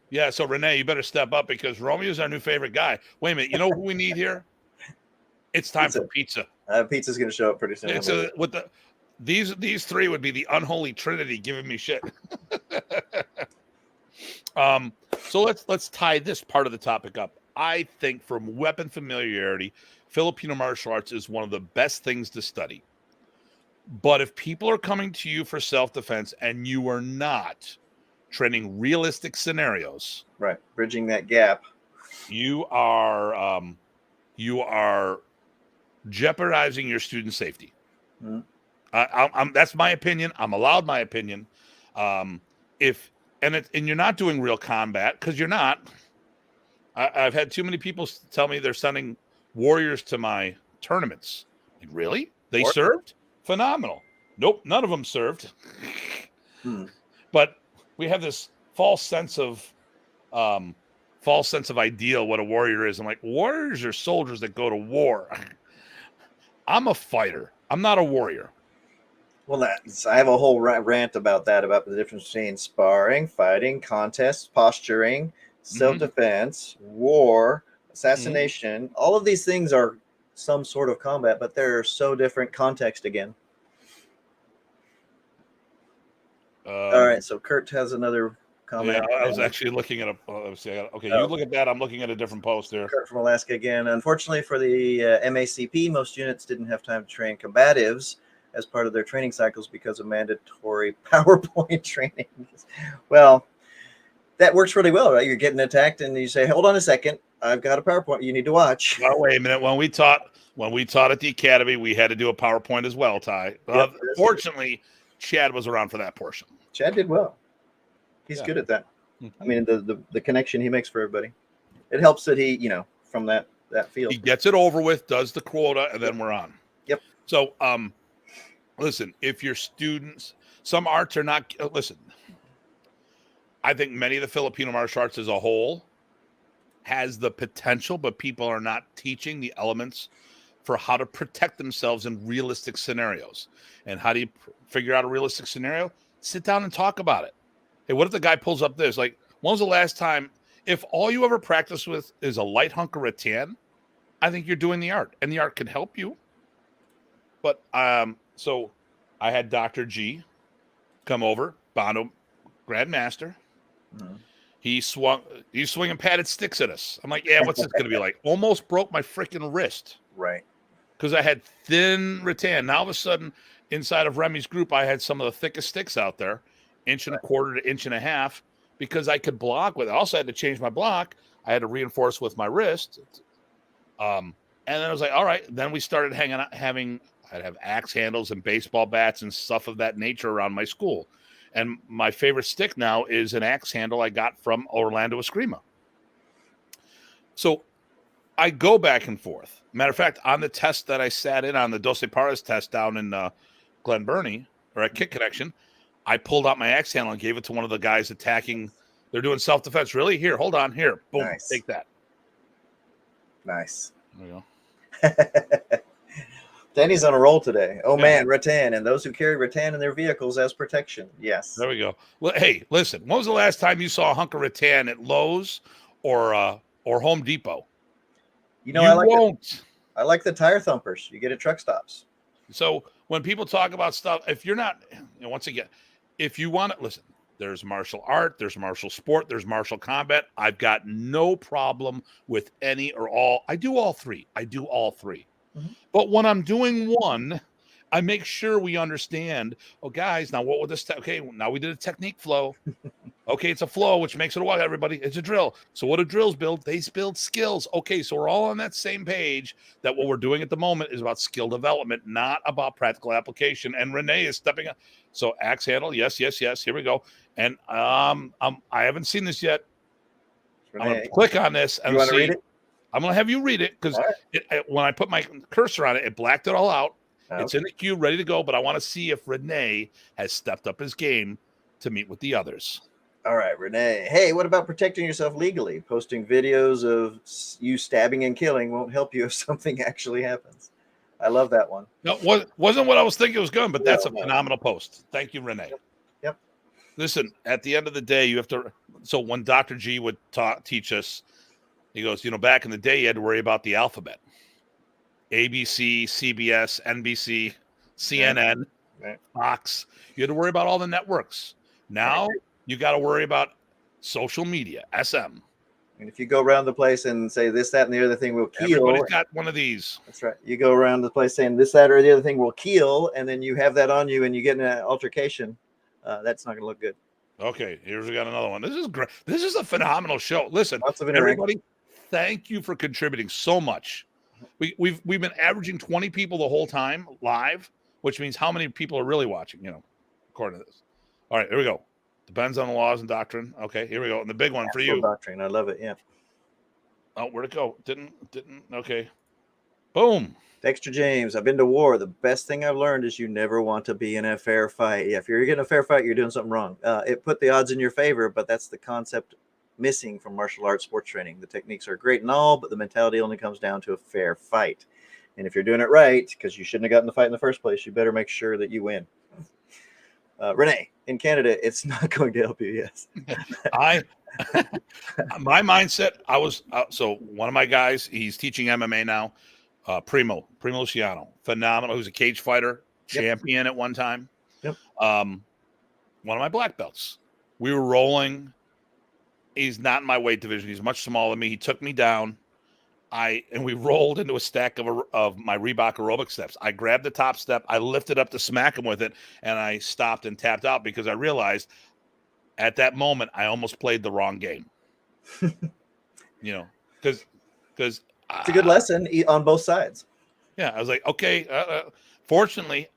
Yeah, so Renee, you better step up because Romeo's our new favorite guy. Wait a minute, you know who we need here? It's time for pizza. Pizza's going to show up pretty soon. These three would be the unholy trinity giving me shit. So let's tie this part of the topic up. I think from weapon familiarity, Filipino martial arts is one of the best things to study. But if people are coming to you for self-defense and you are not training realistic scenarios, right, bridging that gap, you are jeopardizing your student safety. Mm-hmm. That's my opinion. I'm allowed my opinion. And you're not doing real combat because you're not. I've had too many people tell me they're sending warriors to my tournaments. Like, really? They served? Phenomenal. Nope, none of them served. But we have this false sense of ideal what a warrior is. I'm like, warriors are soldiers that go to war. I'm a fighter. I'm not a warrior. Well, I have a whole rant about that, about the difference between sparring, fighting, contests, posturing, self-defense, war, assassination. All of these things are some sort of combat, but they're so different context again. All right, so Kurt has another comment. Yeah, I was actually looking at a. Let's see. Okay, you look at that. I'm looking at a different post there. Kurt from Alaska again. Unfortunately for the MACP, most units didn't have time to train combatives as part of their training cycles because of mandatory PowerPoint training. Well, that works really well, right? You're getting attacked, and you say, "Hold on a second, I've got a PowerPoint you need to watch." Well, wait a minute. When we taught at the academy, we had to do a PowerPoint as well, Ty. Yep, fortunately, Chad was around for that portion. Chad did well. He's good at that. I mean, the connection he makes for everybody. It helps that he, from that field. He gets it over with, does the quota, and then we're on. Yep. So, listen, if your students, some arts are not, listen, I think many of the Filipino martial arts as a whole has the potential, but people are not teaching the elements for how to protect themselves in realistic scenarios. And how do you figure out a realistic scenario? Sit down and talk about it. Hey, what if the guy pulls up this? Like, when was the last time, if all you ever practice with is a light hunk or a tan, I think you're doing the art, and the art can help you. But so I had Dr. G come over, Bono Grandmaster. Mm-hmm. He's swinging padded sticks at us. I'm like, yeah, what's this going to be like? Almost broke my freaking wrist. Right. Because I had thin rattan. Now all of a sudden, inside of Remy's group, I had some of the thickest sticks out there, 1.25 inches to 1.5 inches, because I could block with it. I also had to change my block. I had to reinforce with my wrist. And then I was like, all right. Then we started I'd have axe handles and baseball bats and stuff of that nature around my school. And my favorite stick now is an axe handle I got from Orlando Eskrima. So I go back and forth. Matter of fact, on the test that I sat in on, the Doce Pares test down in Glen Burnie, or at Kick Connection, I pulled out my axe handle and gave it to one of the guys attacking. They're doing self-defense. Really? Here, hold on. Here. Boom. Nice. Take that. Nice. There you go. Danny's on a roll today. Oh, man, rattan, and those who carry rattan in their vehicles as protection. Yes. There we go. Well, hey, listen, when was the last time you saw a hunk of rattan at Lowe's or Home Depot? I like the tire thumpers. You get at truck stops. So when people talk about stuff, if you're not, once again, if you want to listen, there's martial art, there's martial sport, there's martial combat. I've got no problem with any or all. I do all three. Mm-hmm. But when I'm doing one, I make sure we understand, oh, guys, now what would this, okay, now we did a technique flow. Okay, it's a flow, which makes it a what, everybody? It's a drill. So what do drills build? They build skills. Okay, so we're all on that same page that what we're doing at the moment is about skill development, not about practical application. And Renee is stepping up. So axe handle, yes. Here we go. And I haven't seen this yet. Renee, I'm going to click on this and see. Read it? I'm going to have you read it because when I put my cursor on it, it blacked it all out. Okay. It's in the queue, ready to go, but I want to see if Renee has stepped up his game to meet with the others. All right, Renee. Hey, what about protecting yourself legally? Posting videos of you stabbing and killing won't help you if something actually happens. I love that one. No, wasn't what I was thinking it was going, but that's a phenomenal post. Thank you, Renee. Yep. Listen, at the end of the day, you have to. So when Dr. G would teach us, he goes, back in the day, you had to worry about the alphabet. ABC, CBS, NBC, CNN, Fox. You had to worry about all the networks. Now you got to worry about social media, SM. And if you go around the place and say this, that, and the other thing will kill. Everybody's got one of these. That's right. You go around the place saying this, that, or the other thing will kill, and then you have that on you and you get in an altercation. That's not going to look good. Okay, here's we got another one. This is great. This is a phenomenal show. Listen, everybody, thank you for contributing so much. We've been averaging 20 people the whole time live, which means how many people are really watching, according to this. All right, here we go. Depends on the laws and doctrine. Okay, here we go. And the big one for you. Doctrine. I love it. Yeah. Oh, where'd it go? Didn't. Okay. Boom. Dexter James, I've been to war. The best thing I've learned is you never want to be in a fair fight. Yeah, if you're getting a fair fight, you're doing something wrong. It put the odds in your favor, but that's the concept missing from martial arts sports training. The techniques are great and all, but the mentality only comes down to a fair fight. And if you're doing it right, because you shouldn't have gotten the fight in the first place, you better make sure that you win. Renee, in Canada, it's not going to help you. Yes. My mindset, so one of my guys, he's teaching MMA now. Primo Luciano, phenomenal. Who's a cage fighter, champion at one time. Yep. One of my black belts. We were rolling. He's not in my weight division. He's much smaller than me. He took me down. And we rolled into a stack of my Reebok aerobic steps. I grabbed the top step. I lifted up to smack him with it, and I stopped and tapped out because I realized at that moment I almost played the wrong game. Because it's a good lesson on both sides. Yeah, I was like, okay. Fortunately,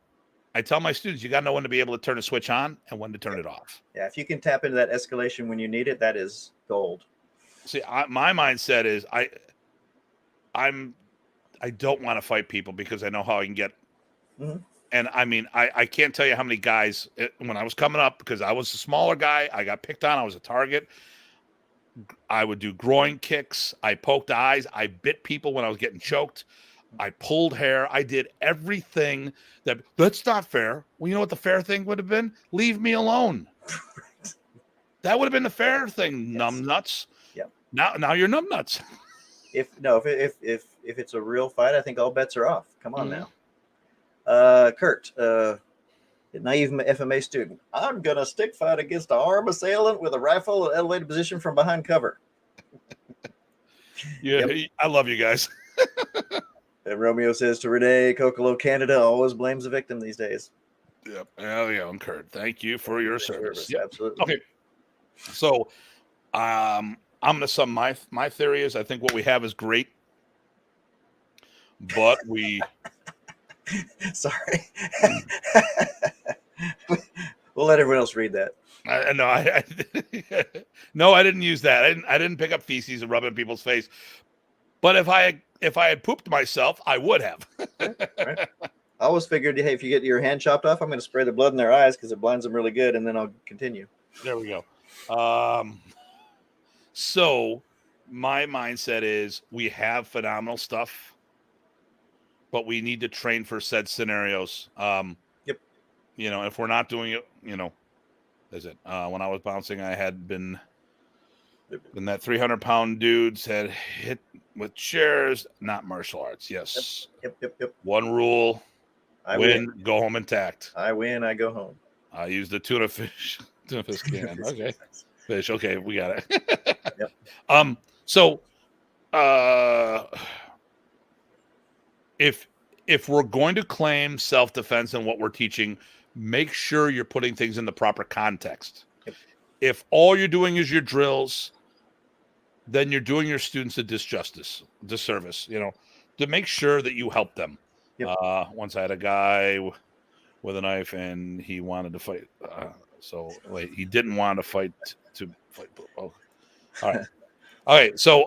I tell my students, you got to know when to be able to turn a switch on and when to turn it off. Yeah, if you can tap into that escalation when you need it, that is gold. See, my mindset is I don't want to fight people because I know how I can get. Mm-hmm. And I mean, I can't tell you how many guys when I was coming up, because I was a smaller guy, I got picked on. I was a target. I would do groin kicks. I poked eyes. I bit people when I was getting choked. I pulled hair. I did everything that's not fair. Well, you know what the fair thing would have been? Leave me alone. That would have been the fair thing, numbnuts. Yep. Now you're numbnuts. If it's a real fight, I think all bets are off. Come on now. Kurt, naive FMA student. I'm gonna stick fight against an armed assailant with a rifle at elevated position from behind cover. Yeah, yep. I love you guys. And Romeo says to Renee, Kokolo, Canada always blames the victim these days. Yep. Oh yeah, and Kurt, thank you for your service. Yep. Absolutely. Okay. So, I'm going to sum my theory is I think what we have is great, but we. Sorry. We'll let everyone else read that. No, I didn't use that. I didn't pick up feces and rub it in people's face. But if I had pooped myself, I would have. Right. I always figured, hey, if you get your hand chopped off, I'm going to spray the blood in their eyes because it blinds them really good, and then I'll continue. There we go. So my mindset is we have phenomenal stuff, but we need to train for said scenarios. Yep. If we're not doing it, is it? When I was bouncing, I had been that 300-pound dudes had hit with chairs, not martial arts. Yes. Yep. One rule: I win, go home intact. I win, I go home. I use the tuna fish can. Okay. Fish. Okay, we got it. Yep. So, if we're going to claim self-defense and what we're teaching, make sure you're putting things in the proper context. Yep. If all you're doing is your drills, then you're doing your students a disservice. To make sure that you help them. Yep. Once I had a guy with a knife, and he wanted to fight. He didn't want to fight. Oh, all right. All right. So,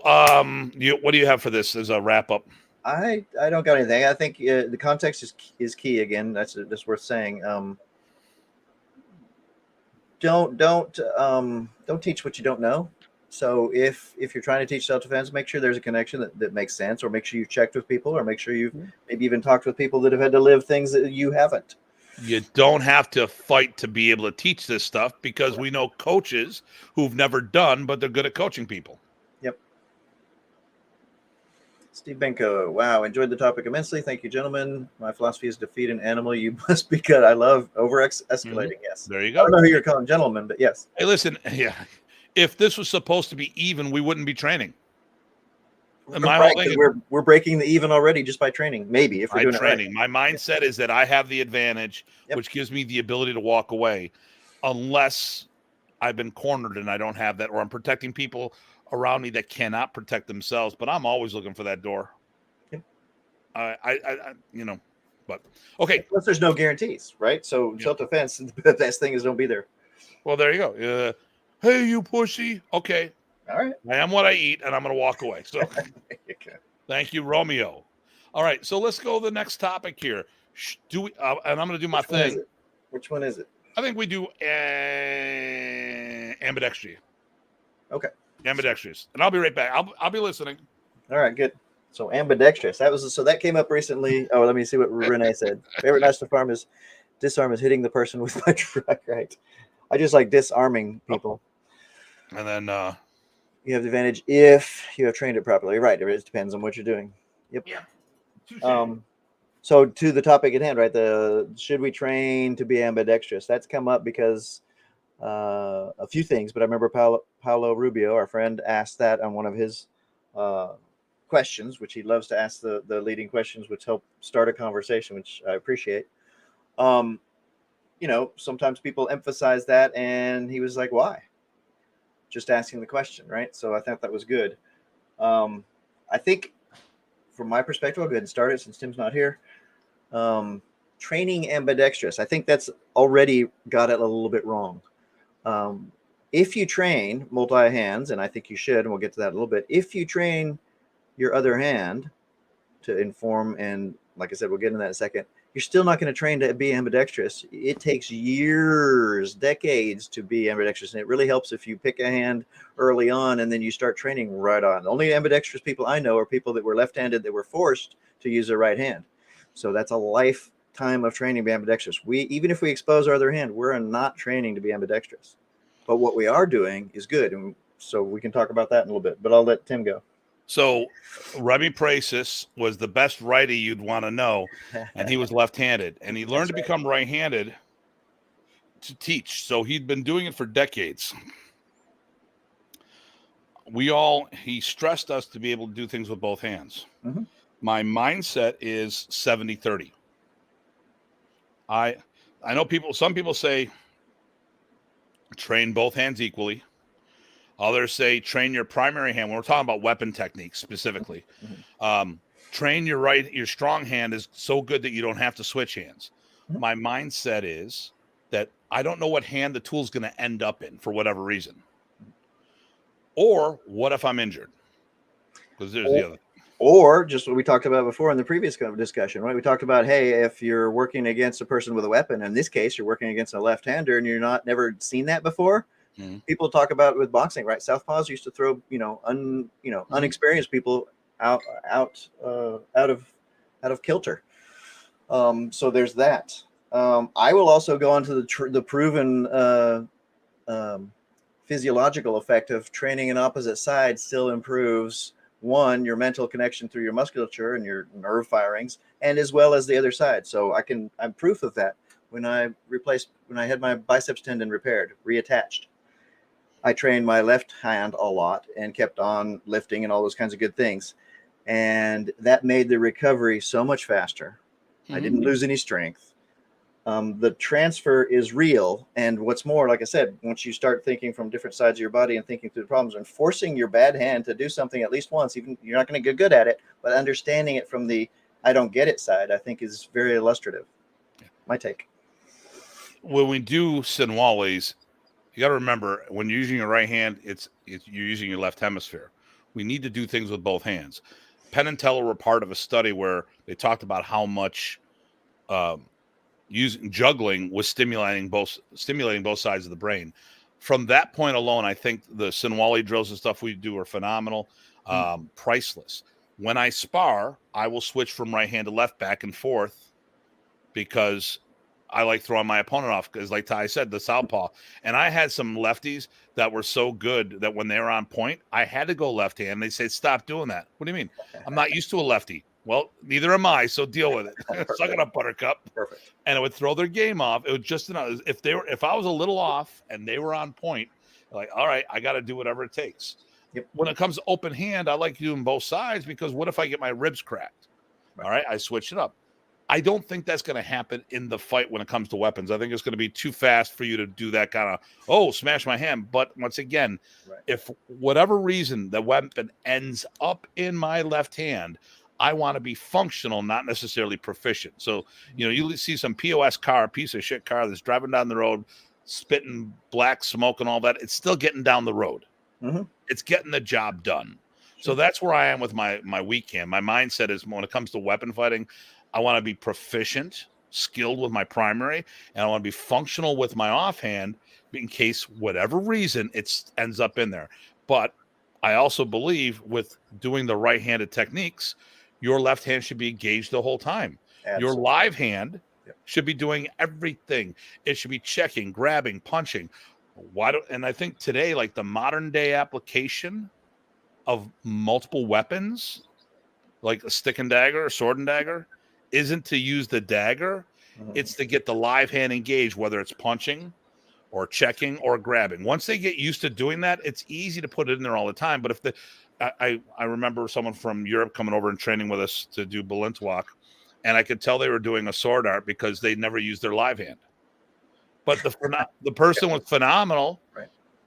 what do you have for this as a wrap up? I don't got anything. I think the context is key. Again, that's worth saying. Don't teach what you don't know. So if you're trying to teach self-defense, make sure there's a connection that makes sense, or make sure you've checked with people, or make sure you've maybe even talked with people that have had to live things that you haven't. You don't have to fight to be able to teach this stuff, because we know coaches who've never done, but they're good at coaching people. Yep. Steve Benko, wow, enjoyed the topic immensely. Thank you, gentlemen. My philosophy is defeat an animal. You must be good. I love over-escalating. Yes. There you go. I don't know who you're calling gentlemen, but yes. Hey, listen, yeah. If this was supposed to be even, we wouldn't be training. We're breaking the even already just by training. Maybe if we're doing training. It right. My mindset is that I have the advantage, which gives me the ability to walk away, unless I've been cornered and I don't have that, or I'm protecting people around me that cannot protect themselves. But I'm always looking for that door. Yep. But okay. Plus, there's no guarantees, right? So self-defense, the best thing is don't be there. Well, there you go. Hey, you pussy. Okay. All right. I am what I eat, and I'm going to walk away. So thank you, Romeo. All right. So let's go to the next topic here. And I'm going to do my thing. Which one is it? I think we do ambidextrous. Okay. Ambidextrous. And I'll be right back. I'll be listening. All right, good. So ambidextrous. That came up recently. Oh, let me see what Renee said. Favorite national disarm is hitting the person with my truck. Right. I just like disarming people. And then you have the advantage if you have trained it properly. Right. It depends on what you're doing. Yep. Yeah. So to the topic at hand, right? Should we train to be ambidextrous? That's come up because a few things, but I remember Paolo Rubio, our friend, asked that on one of his questions, which he loves to ask the leading questions, which help start a conversation, which I appreciate. Sometimes people emphasize that, and he was like, "Why?" Just asking the question, right? So I thought that was good. I think, from my perspective, I'll go ahead and start it since Tim's not here. Training ambidextrous, I think that's already got it a little bit wrong. If you train multi-hands, and I think you should, and we'll get to that in a little bit, if you train your other hand to inform, and like I said, we'll get into that in a second, you're still not going to train to be ambidextrous. It takes years, decades to be ambidextrous, and it really helps if you pick a hand early on and then you start training right on. The only ambidextrous people I know are people that were left-handed that were forced to use their right hand. So that's a lifetime of training to be ambidextrous. Even if we expose our other hand, we're not training to be ambidextrous. But what we are doing is good, and so we can talk about that in a little bit. But I'll let Tim go. So Remy Prasis was the best righty you'd want to know, and he was left-handed, and he learned to become right-handed to teach. So he'd been doing it for decades. He stressed us to be able to do things with both hands. Mm-hmm. My mindset is 70-30. I know some people say train both hands equally. Others say train your primary hand. When we're talking about weapon techniques specifically, train your strong hand is so good that you don't have to switch hands. Mm-hmm. My mindset is that I don't know what hand the tool's going to end up in for whatever reason. Or what if I'm injured? Because there's the other. Or just what we talked about before in the previous discussion, right? We talked about, hey, if you're working against a person with a weapon, in this case, you're working against a left-hander and you're never seen that before. Mm-hmm. People talk about it with boxing, right? Southpaws used to throw, unexperienced people out of kilter. So there's that. I will also go on to the proven physiological effect of training an opposite side still improves, one, your mental connection through your musculature and your nerve firings, and as well as the other side. So I'm proof of that. When I had my biceps tendon reattached, I trained my left hand a lot and kept on lifting and all those kinds of good things. And that made the recovery so much faster. Mm-hmm. I didn't lose any strength. The transfer is real. And what's more, like I said, once you start thinking from different sides of your body and thinking through the problems and forcing your bad hand to do something at least once, even you're not going to get good at it, but understanding it from the I don't get it side, I think is very illustrative. My take. When we do Sinwalis, you got to remember when you're using your right hand, you're using your left hemisphere. We need to do things with both hands. Penn and Teller were part of a study where they talked about how much using juggling was stimulating both sides of the brain. From that point alone, I think the Sinwali drills and stuff we do are phenomenal, priceless. When I spar, I will switch from right hand to left, back and forth, because I like throwing my opponent off, because like Ty said, the southpaw. And I had some lefties that were so good that when they were on point, I had to go left hand. They said, stop doing that. What do you mean? I'm not used to a lefty. Well, neither am I, so deal with it. Suck it up, Buttercup. Perfect. And it would throw their game off. It was just enough. If I was a little off and they were on point, like, all right, I got to do whatever it takes. Yep. When it comes to open hand, I like doing both sides, because what if I get my ribs cracked? Right. All right, I switch it up. I don't think that's going to happen in the fight when it comes to weapons. I think it's going to be too fast for you to do that kind of, smash my hand. But once again, if whatever reason the weapon ends up in my left hand, I want to be functional, not necessarily proficient. So, you see some POS car, piece of shit car that's driving down the road, spitting black smoke and all that. It's still getting down the road. Mm-hmm. It's getting the job done. Sure. So that's where I am with my weak hand. My mindset is when it comes to weapon fighting, I want to be proficient, skilled with my primary, and I want to be functional with my offhand in case whatever reason it ends up in there. But I also believe with doing the right-handed techniques, your left hand should be engaged the whole time. Absolutely. Your live hand should be doing everything. It should be checking, grabbing, punching. And I think today, like the modern day application of multiple weapons like a stick and dagger, a sword and dagger, isn't to use the dagger. It's to get the live hand engaged, whether it's punching or checking or grabbing. Once they get used to doing that, it's easy to put it in there all the time. But if I remember someone from Europe coming over and training with us to do Balintawak, and I could tell they were doing a sword art because they never used their live hand. But the person was phenomenal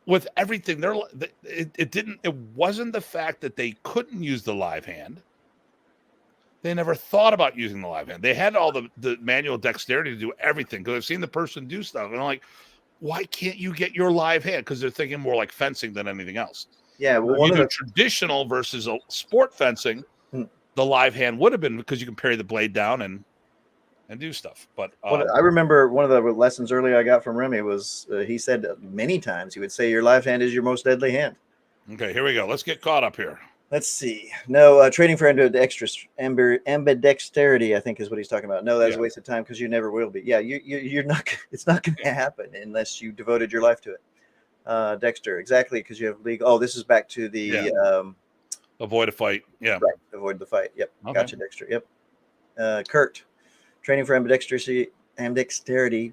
with everything. It wasn't the fact that they couldn't use the live hand. They never thought about using the live hand. They had all the manual dexterity to do everything because I've seen the person do stuff. And I'm like, why can't you get your live hand? Because they're thinking more like fencing than anything else. Yeah, well, you do traditional versus a sport fencing, the live hand would have been because you can parry the blade down and do stuff. But I remember one of the lessons early I got from Remy was he said many times he would say your live hand is your most deadly hand. Okay, here we go. Let's get caught up here. Let's see. No, training for ambidexterity, I think is what he's talking about. No, that's a waste of time because you never will be. Yeah, you're not. It's not going to happen unless you devoted your life to it. Dexter, exactly, because you have legal. Oh, this is back to the avoid a fight. Yeah, right. Avoid the fight. Yep. Okay. Gotcha, Dexter. Yep. Kurt, training for ambidexterity.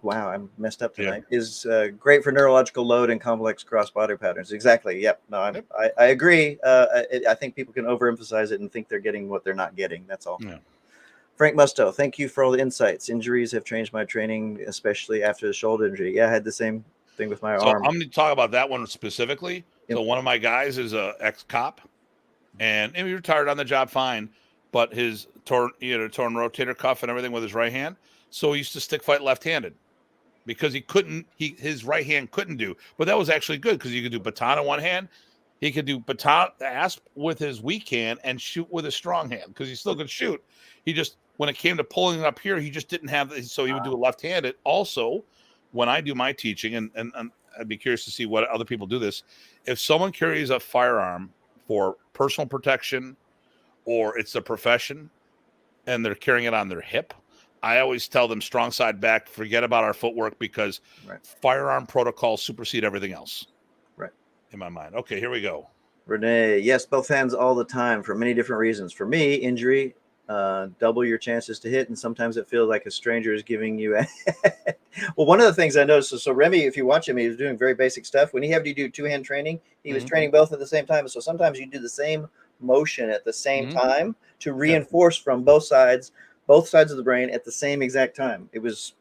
Wow, I'm messed up tonight. Is great for neurological load and complex cross body patterns. Exactly. Yep. No, I agree. I think people can overemphasize it and think they're getting what they're not getting. That's all. Yeah. Frank Musto, thank you for all the insights. Injuries have changed my training, especially after the shoulder injury. Yeah, I had the same thing with my arm. I'm going to talk about that one specifically. Yep. So one of my guys is a ex-cop, and he retired on the job fine, but his torn rotator cuff and everything with his right hand. So he used to stick fight left-handed because his right hand couldn't do. But that was actually good because you could do baton in one hand. He could do baton asp with his weak hand and shoot with his strong hand because he still could shoot. He just, when it came to pulling it up here, he just didn't have, so he would do it left-handed. Also, when I do my teaching, and I'd be curious to see what other people do this, if someone carries a firearm for personal protection or it's a profession and they're carrying it on their hip, I always tell them strong side back, forget about our footwork because firearm protocols supersede everything else. Right. In my mind. Okay, here we go. Renee, yes, both hands all the time for many different reasons. For me, injury, double your chances to hit, and sometimes it feels like a stranger is giving you well, one of the things I noticed, so Remy, if you watch him, he was doing very basic stuff. When he had to do two-hand training, he was training both at the same time. So sometimes you do the same motion at the same time to reinforce from both sides of the brain at the same exact time. It was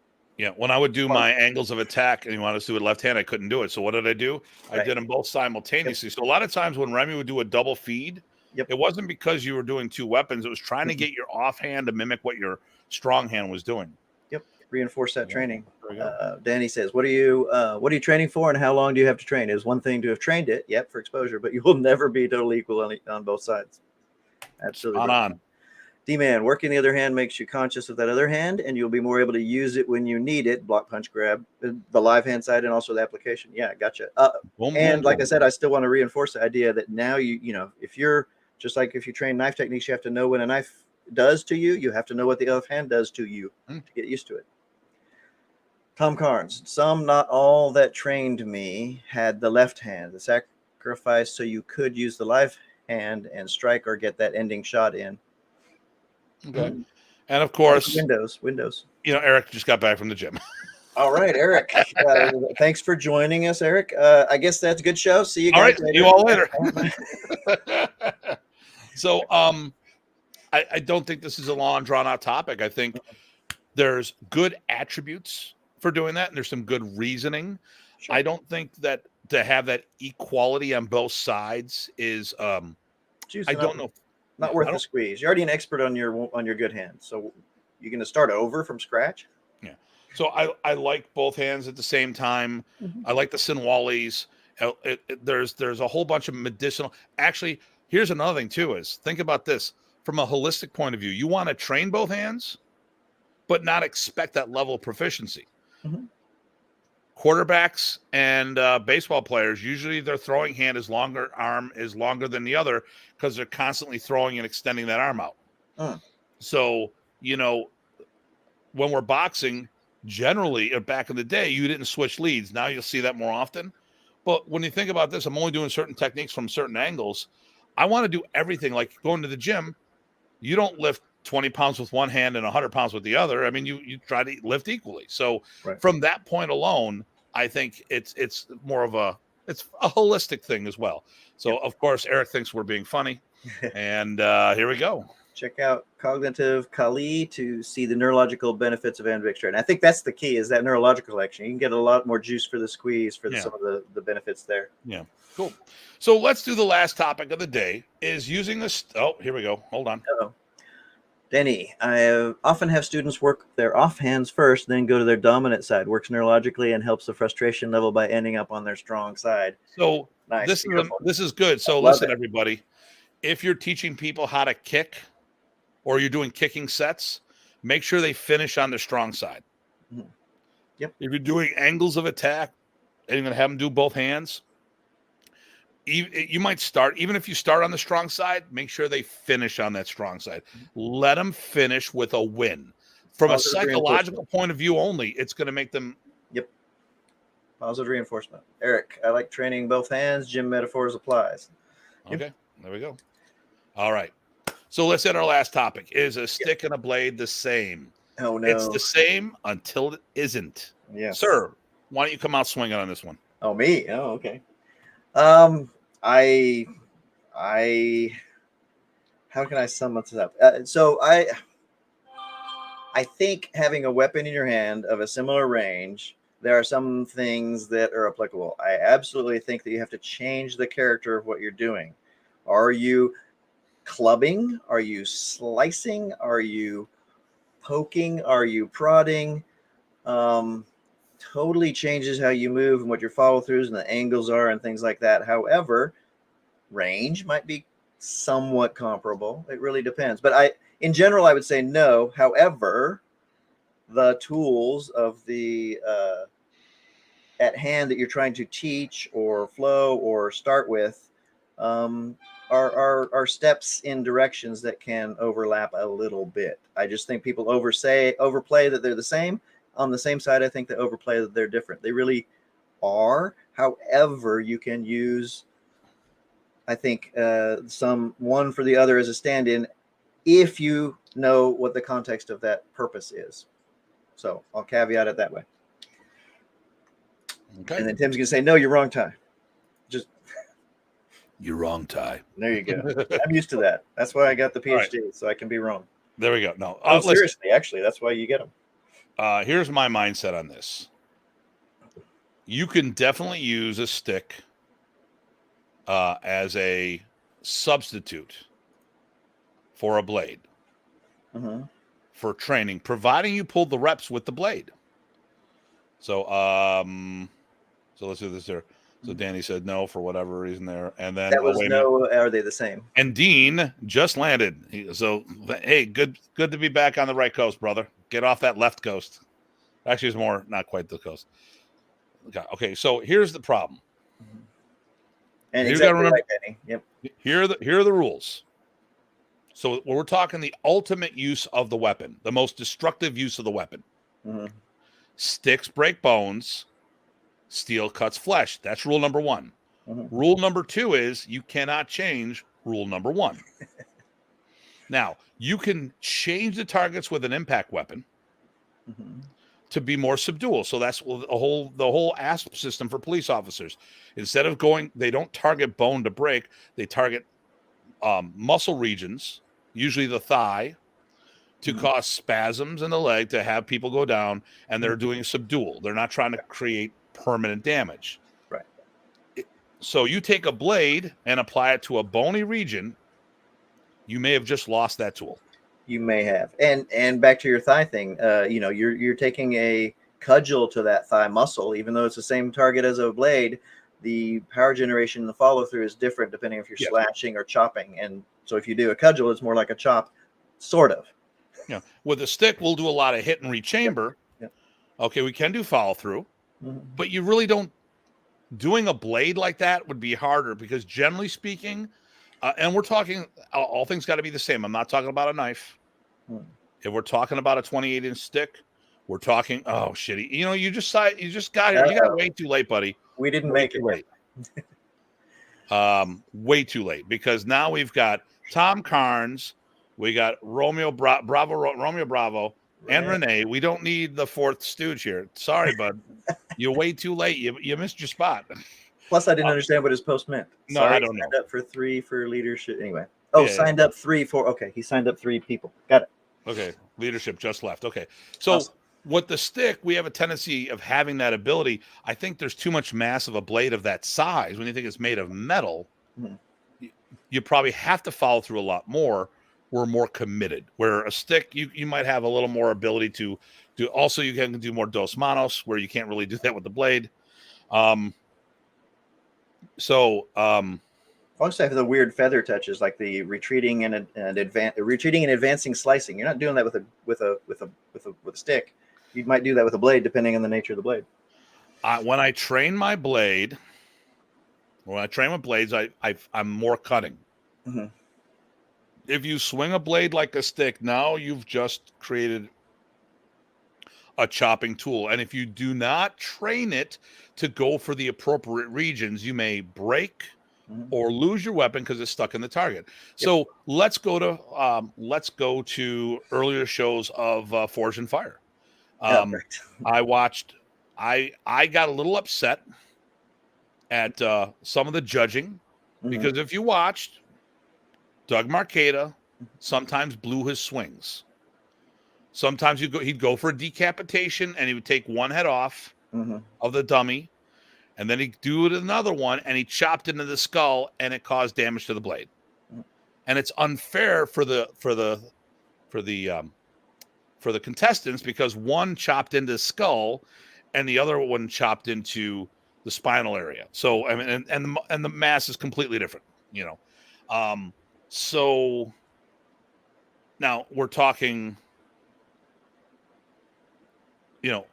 when I would do my angles of attack and you wanted to do it left hand, I couldn't do it. So what did I do? I did them both simultaneously. So a lot of times when Remy would do a double feed, it wasn't because you were doing two weapons. It was trying to get your offhand to mimic what your strong hand was doing. Yep. Reinforce that training. Danny says, what are you training for and how long do you have to train? It is one thing to have trained it, for exposure, but you will never be totally equal on both sides. Absolutely. On. D-Man, working the other hand makes you conscious of that other hand, and you'll be more able to use it when you need it. Block, punch, grab, the live hand side, and also the application. Yeah, gotcha. Like I said, I still want to reinforce the idea that now if you're just like if you train knife techniques, you have to know when a knife does to you. You have to know what the other hand does to you to get used to it. Tom Carnes, some, not all that trained me had the left hand. The sacrifice so you could use the live hand and strike or get that ending shot in. Okay. And of course, Windows. Eric just got back from the gym. All right, Eric. Thanks for joining us, Eric. I guess that's a good show. See you guys. All right, later. See you all later. So, I don't think this is a long, drawn-out topic. I think there's good attributes for doing that, and there's some good reasoning. Sure. I don't think that to have that equality on both sides is. I don't know. Not worth the squeeze. You're already an expert on your good hand, so you're going to start over from scratch. Yeah. So I like both hands at the same time. I like the Sinwalis. There's a whole bunch of medicinal. Actually, here's another thing too: is think about this from a holistic point of view. You want to train both hands, but not expect that level of proficiency. Quarterbacks and baseball players, usually their throwing arm is longer than the other because they're constantly throwing and extending that arm out. So, when we're boxing, generally, back in the day, you didn't switch leads. Now you'll see that more often. But when you think about this, I'm only doing certain techniques from certain angles. I want to do everything like going to the gym. you don't lift 20 pounds with one hand and 100 pounds with the other. I mean, you try to lift equally. So from that point alone, I think it's more of it's a holistic thing as well. So of course, Eric thinks we're being funny, and here we go. Check out Cognitive Kali to see the neurological benefits of ambidextrous. And I think that's the key, is that neurological action. You can get a lot more juice for the squeeze for some of the benefits there. Yeah, cool. So let's do the last topic of the day, is using this. Oh, here we go. Hold on. Uh-oh. Denny, I often have students work their off hands first, then go to their dominant side. Works neurologically and helps the frustration level by ending up on their strong side. So nice. This is good. So listen, everybody, if you're teaching people how to kick, or you're doing kicking sets, make sure they finish on their strong side. Mm-hmm. Yep. If you're doing angles of attack and you're going to have them do both hands, you might start, even if you start on the strong side, make sure they finish on that strong side. Let them finish with a win. From a psychological point of view only, it's going to make them. Yep. Positive reinforcement. Eric, I like training both hands. Gym metaphors applies. Okay, yep. There we go. All right. So let's hit our last topic. Is a stick and a blade the same? Oh, no. It's the same until it isn't. Yes. Sir, why don't you come out swinging on this one? Oh, me? Oh, okay. I how can I sum this up? So I think having a weapon in your hand of a similar range, there are some things that are applicable. I absolutely think that you have to change the character of what you're doing. Are you clubbing? Are you slicing? Are you poking? Are you prodding? Totally changes how you move and what your follow throughs and the angles are and things like that. However, range might be somewhat comparable. It really depends. But in general, I would say no. However, the tools of the at hand that you're trying to teach or flow or start with are steps in directions that can overlap a little bit. I just think people overplay that they're the same. On the same side, I think they overplay that they're different. They really are. However, you can use, I think, some one for the other as a stand-in if you know what the context of that purpose is. So I'll caveat it that way. Okay. And then Tim's going to say, no, you're wrong, Ty. Just you're wrong, Ty. There you go. I'm used to that. That's why I got the PhD, so I can be wrong. There we go. No, seriously, actually, that's why you get them. Here's my mindset on this. You can definitely use a stick as a substitute for a blade for training, providing you pull the reps with the blade. So, so let's do this here. So Danny said no for whatever reason there, and then that was no. Are they the same? And Dean just landed. So hey, good to be back on the right coast, brother. Get off that left coast. Actually, it's more not quite the coast. Okay, so here's the problem. And you got to remember, yep. Here are the rules. So we're talking the ultimate use of the weapon, the most destructive use of the weapon. Sticks break bones, steel cuts flesh. That's rule number 1. Rule number 2 is you cannot change rule number 1. Now, you can change the targets with an impact weapon to be more subdual. So that's the whole ASP system for police officers. Instead of they don't target bone to break, they target muscle regions, usually the thigh, to cause spasms in the leg, to have people go down, and they're doing subdual. They're not trying to create permanent damage. Right. So you take a blade and apply it to a bony region, you may have just lost that tool. You may have. And back to your thigh thing, you're taking a cudgel to that thigh muscle, even though it's the same target as a blade. The power generation and the follow through is different depending if you're slashing or chopping. And so if you do a cudgel, it's more like a chop, sort of. Yeah. With a stick, we'll do a lot of hit and rechamber. Yep. Okay, we can do follow through, but you really don't. Doing a blade like that would be harder because generally speaking, and we're talking, all things got to be the same. I'm not talking about a knife. If we're talking about a 28-inch stick, we're talking, oh, shitty. You just got here. You got way too late, buddy. We didn't make it. Late. Way too late, because now we've got Tom Carnes We got Romeo Bravo, and Renee. We don't need the fourth stooge here. Sorry, bud. You're way too late. You missed your spot. Plus, I didn't understand what his post meant. No, Sorry, I don't know. Signed up for 3 for leadership. Anyway. Oh, Yeah, signed up 3 for. Okay, he signed up 3 people. Got it. Okay, leadership just left. Okay, so Awesome. with the stick, we have a tendency of having that ability. I think there's too much mass of a blade of that size. When you think it's made of metal, you probably have to follow through a lot more. We're more committed. Where a stick, you might have a little more ability to do. Also, you can do more dos manos, where you can't really do that with the blade. Also have the weird feather touches, like the retreating and advancing slicing. You're not doing that with a stick. You might do that with a blade, depending on the nature of the blade. When I train my blade, when I train with blades, I'm more cutting. Mm-hmm. If you swing a blade like a stick, now you've just created a chopping tool. And if you do not train it to go for the appropriate regions, you may break or lose your weapon because it's stuck in the target. So let's go to earlier shows of Forge and Fire. I got a little upset at some of the judging because if you watched, Doug Marqueta sometimes blew his swings. Sometimes he'd go for a decapitation and he would take one head off of the dummy, and then he'd do it another one and he chopped into the skull and it caused damage to the blade. And it's unfair for the contestants because one chopped into the skull and the other one chopped into the spinal area. So I mean, and the mass is completely different, you know. So now we're talking, you know,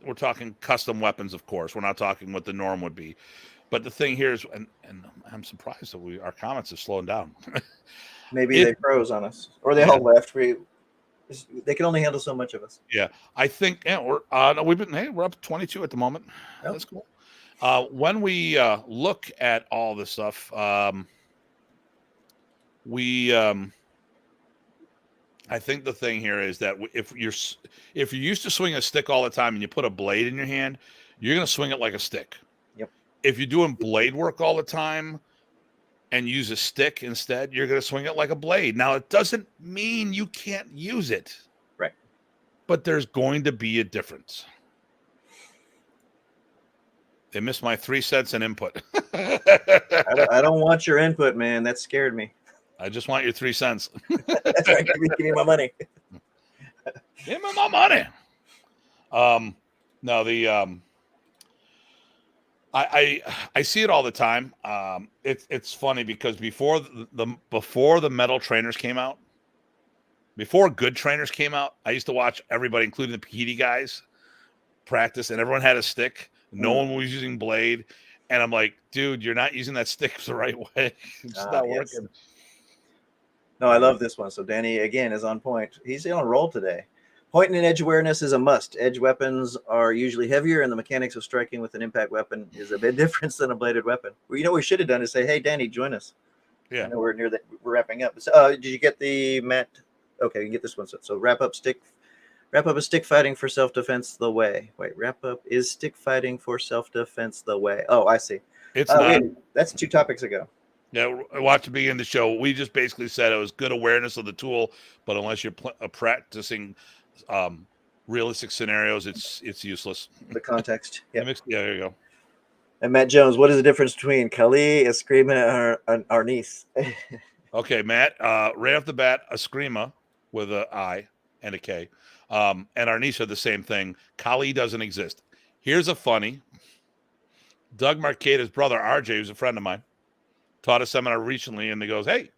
we're talking custom weapons, of course. We're not talking what the norm would be. But the thing here is, and I'm surprised that our comments have slowed down. Maybe they froze on us, or they all left. They can only handle so much of us. Yeah, I think we're up 22 at the moment. Yep. That's cool. When we look at all this stuff, I think the thing here is that if you're used to swinging a stick all the time and you put a blade in your hand, you're going to swing it like a stick. Yep. If you're doing blade work all the time and use a stick instead, you're going to swing it like a blade. Now, it doesn't mean you can't use it. Right. But there's going to be a difference. They missed my 3 cents in input. I don't want your input, man. That scared me. I just want your 3 cents. That's right. Give me my money. Give me my money. No, I see it all the time. It's funny because before the metal trainers came out, before good trainers came out, I used to watch everybody, including the Pikiti guys, practice, and everyone had a stick. No one was using blade, and I'm like, dude, you're not using that stick the right way. It's just not working. No, I love this one. So Danny again is on point. He's on a roll today. Point and edge awareness is a must. Edge weapons are usually heavier, and the mechanics of striking with an impact weapon is a bit different than a bladed weapon. Well, what we should have done is say, "Hey, Danny, join us." Yeah, I know we're wrapping up. So, did you get the Matt? Okay, you can get this one. So wrap up is stick fighting for self-defense the way. Wait, wrap up is stick fighting for self-defense the way. Oh, I see. It's not. That's 2 topics ago. Yeah, watch the beginning of the show. We just basically said it was good awareness of the tool, but unless you're practicing realistic scenarios, it's useless. The context. Yeah, there you go. And Matt Jones, what is the difference between Kali, Eskrima, and Arnis? Okay, Matt, right off the bat, Eskrima with an I and a K, and Arnis are the same thing. Kali doesn't exist. Here's a funny. Doug Marqueta's brother, RJ, who's a friend of mine, taught a seminar recently, and he goes, "Hey,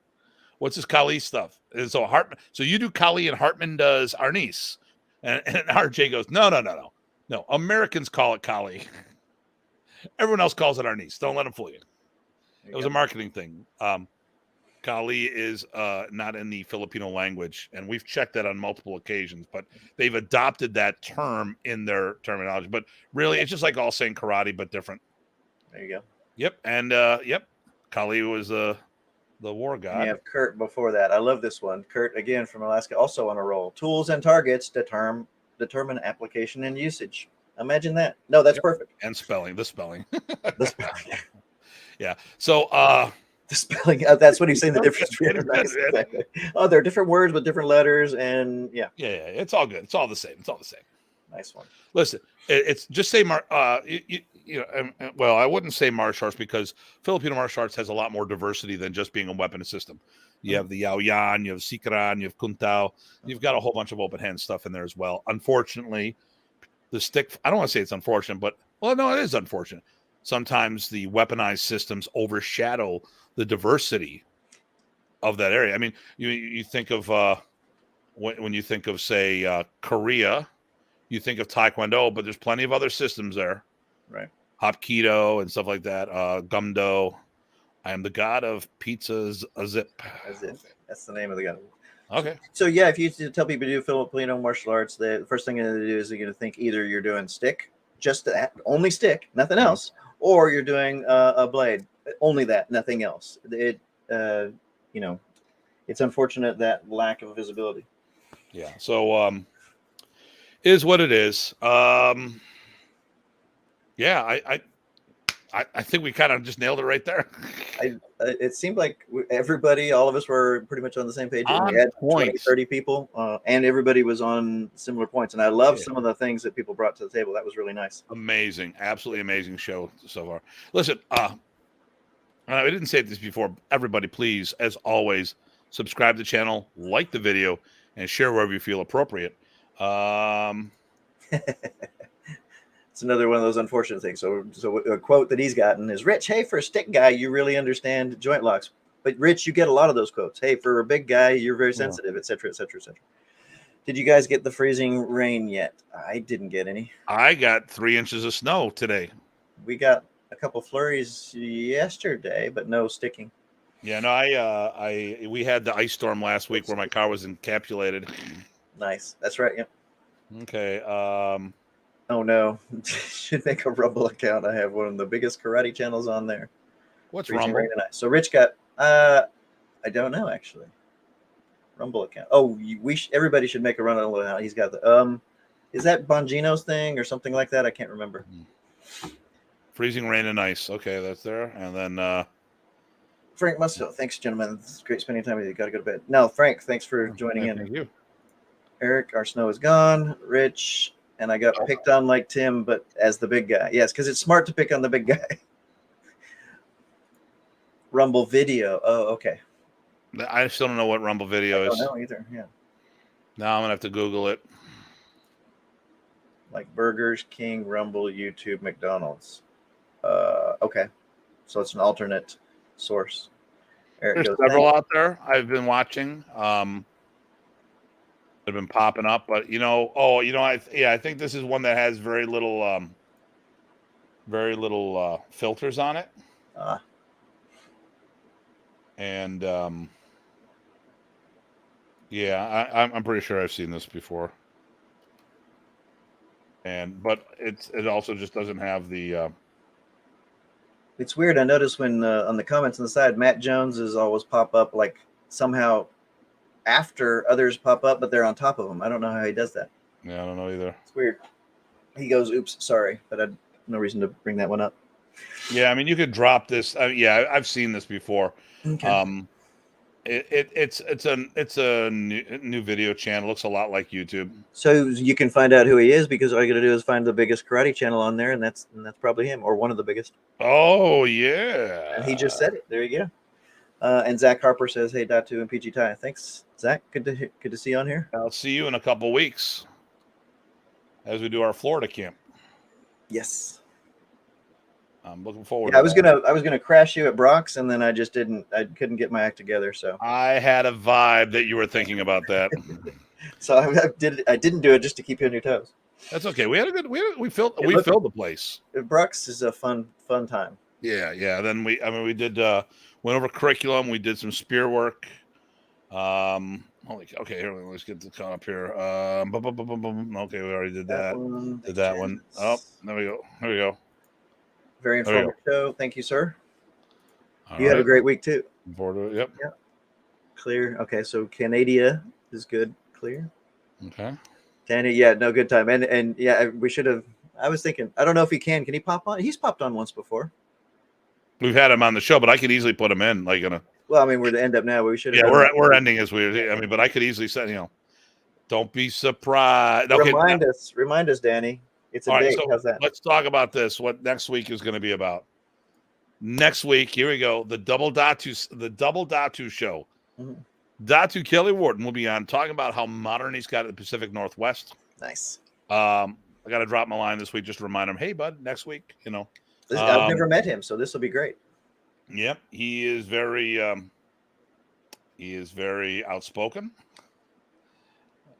what's this Kali stuff?" And so Hartman, so you do Kali and Hartman does Arnis, and RJ goes, "No. Americans call it Kali. Everyone else calls it Arnis. Don't let them fool you." It was a marketing thing. Kali is not in the Filipino language, and we've checked that on multiple occasions, but they've adopted that term in their terminology. But really, it's just like all saying karate, but different. There you go. Yep, and Kali was the war And you god. have Kurt before that. I love this one. Kurt, again, from Alaska, also on a roll. Tools and targets determine application and usage. Imagine that. No, that's Yep. perfect. And spelling, the spelling. The spelling. Yeah. So, The spelling. That's what he's saying. The It's difference good, between it's good, man. exactly. Oh, there are different words with different letters, and yeah, Yeah, it's all good. It's all the same. It's all the same. nice one. Listen, it's just say well, I wouldn't say martial arts because Filipino martial arts has a lot more diversity than just being a weapon system. You have the Yao Yan, you have Sikran, you have Kuntao. You've got a whole bunch of open hand stuff in there as well. Unfortunately, the stick, I don't want to say it's unfortunate, but well, no, it is unfortunate. Sometimes the weaponized systems overshadow the diversity of that area. I mean, you think of when you think of say Korea, you think of Taekwondo, but there's plenty of other systems there. Right. Hapkido and stuff like that. Gumdo. I am the god of pizzas. A zip. That's it. That's the name of the gun. Okay. So yeah, if you tell people to do Filipino martial arts, the first thing you're going to do is you're going to think either you're doing stick, just that, only stick, nothing else, or you're doing a blade, only that, nothing else. It's unfortunate that lack of visibility. Yeah. So is what it is. Yeah, I think we kind of just nailed it right there. It seemed like everybody, all of us were pretty much on the same page. On We had point. 20, 30 people, and everybody was on similar points. And I love some of the things that people brought to the table. That was really nice. Amazing. Absolutely amazing show so far. Listen, I didn't say this before. Everybody, please, as always, subscribe to the channel, like the video, and share wherever you feel appropriate. It's another one of those unfortunate things. So a quote that he's gotten is, Rich, hey, for a stick guy, you really understand joint locks. But Rich, you get a lot of those quotes. Hey, for a big guy, you're very sensitive, et cetera, et cetera, et cetera. Did you guys get the freezing rain yet? I didn't get any. I got 3 inches of snow today. We got a couple flurries yesterday, but no sticking. Yeah, no, we had the ice storm last week where my car was encapsulated. Nice. That's right. Yep. Okay. Oh no, should make a Rumble account. I have one of the biggest karate channels on there. What's Freezing Rumble? Rain and Ice. So Rich got, I don't know actually. Rumble account. Oh, everybody should make a run on account. He's got the is that Bongino's thing or something like that? I can't remember. Freezing Rain and Ice. Okay, that's there. And then Frank Musfield. Thanks, gentlemen. It's great spending time with you. Got to go to bed. No, Frank, thanks for joining in. Thank you. Eric, our snow is gone. Rich, and I got picked on like Tim, but as the big guy. Yes, because it's smart to pick on the big guy. Rumble Video. Oh, okay. I still don't know what Rumble Video is. I don't know either. Yeah. Now I'm gonna have to Google it. Like Burgers King, Rumble, YouTube, McDonald's. Okay. So it's an alternate source. There's several out there I've been watching. Have been popping up, but I think this is one that has very little filters on it. And I'm pretty sure I've seen this before. But it also just doesn't have the. It's weird. I noticed when on the comments on the side, Matt Jones is always pop up like somehow after others pop up, but they're on top of them. I don't know how he does that. Yeah, I don't know either. It's weird. He goes, "Oops, sorry," but I had no reason to bring that one up. Yeah, I mean, you could drop this. I've seen this before. Okay. It's a new video channel. It looks a lot like YouTube. So you can find out who he is because all you got to do is find the biggest karate channel on there, and that's probably him or one of the biggest. Oh yeah. And he just said it. There you go. And Zach Harper says, "Hey, Datu and PG Ty." Thanks, Zach. Good to see you on here. I'll see you in a couple weeks as we do our Florida camp. Yes. I'm looking forward. Yeah, I was gonna crash you at Brock's, and then I just didn't. I couldn't get my act together. So I had a vibe that you were thinking about that. So I didn't do it just to keep you on your toes. That's okay. We filled the place. Brock's is a fun time. Yeah. Then we did went over curriculum. We did some spear work. Okay, here, let's get the count up here. Okay, we already did that. Did that one. Oh, there we go. Very informative show. Thank you, sir. All you had a great week too. Looking forward to it. Yep. Clear. Okay, so Canada is good. Clear. Okay. Danny, yeah, no, good time. And yeah, we should have. I was thinking, I don't know if he can. Can he pop on? He's popped on once before. We've had him on the show, but I could easily put him in like in a. Well, I mean, we're the end up now. We should have. Yeah, done we're ending as we. I mean, but I could easily say, don't be surprised. Okay. Remind us, Danny. It's a All right, date. so How's that? let's talk about this. What next week is going to be about? Next week, here we go. The Double Datu show. Mm-hmm. Datu Kelly Wharton will be on talking about how modern he's got at the Pacific Northwest. Nice. I got to drop my line this week. Just to remind him, hey, bud, next week, I've never met him, so this will be great. Yep, he is very outspoken.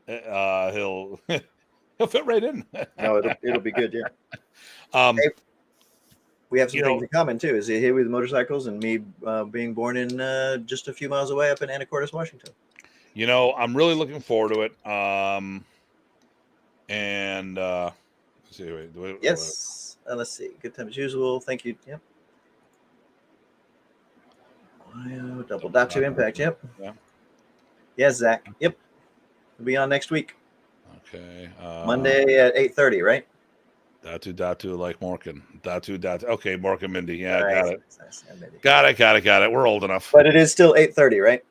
He'll fit right in. No, it'll be good. Yeah. Hey, we have some things in common too. Is he here with motorcycles and me being born in just a few miles away up in Anacortes, Washington? I'm really looking forward to it. Let's see. Yes. Let's see. Good time as usual. Thank you. Yep. Ohio, Double Datu Impact. Yep. Yeah. Yes, Zach. Yep. We'll be on next week. Okay. Monday at 8:30, right? Datu like Morgan. Datu. Okay, Morgan Mindy. Yeah, Nice. got it. Nice. Got it. We're old enough. But it is still 8:30, right?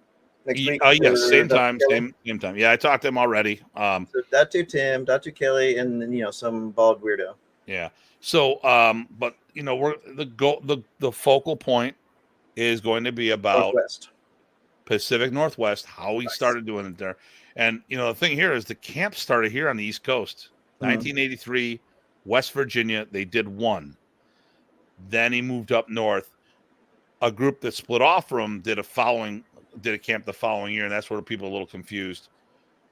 Next week. Yes, same time. Yeah, I talked to him already. So Datu Tim, Datu Kelly, and then some bald weirdo. Yeah. So, but we're the focal point is going to be about Northwest. Pacific Northwest, how we started doing it there. And the thing here is the camp started here on the East Coast. 1983, West Virginia, they did one. Then he moved up north. A group that split off from him did a camp the following year, and that's where people are a little confused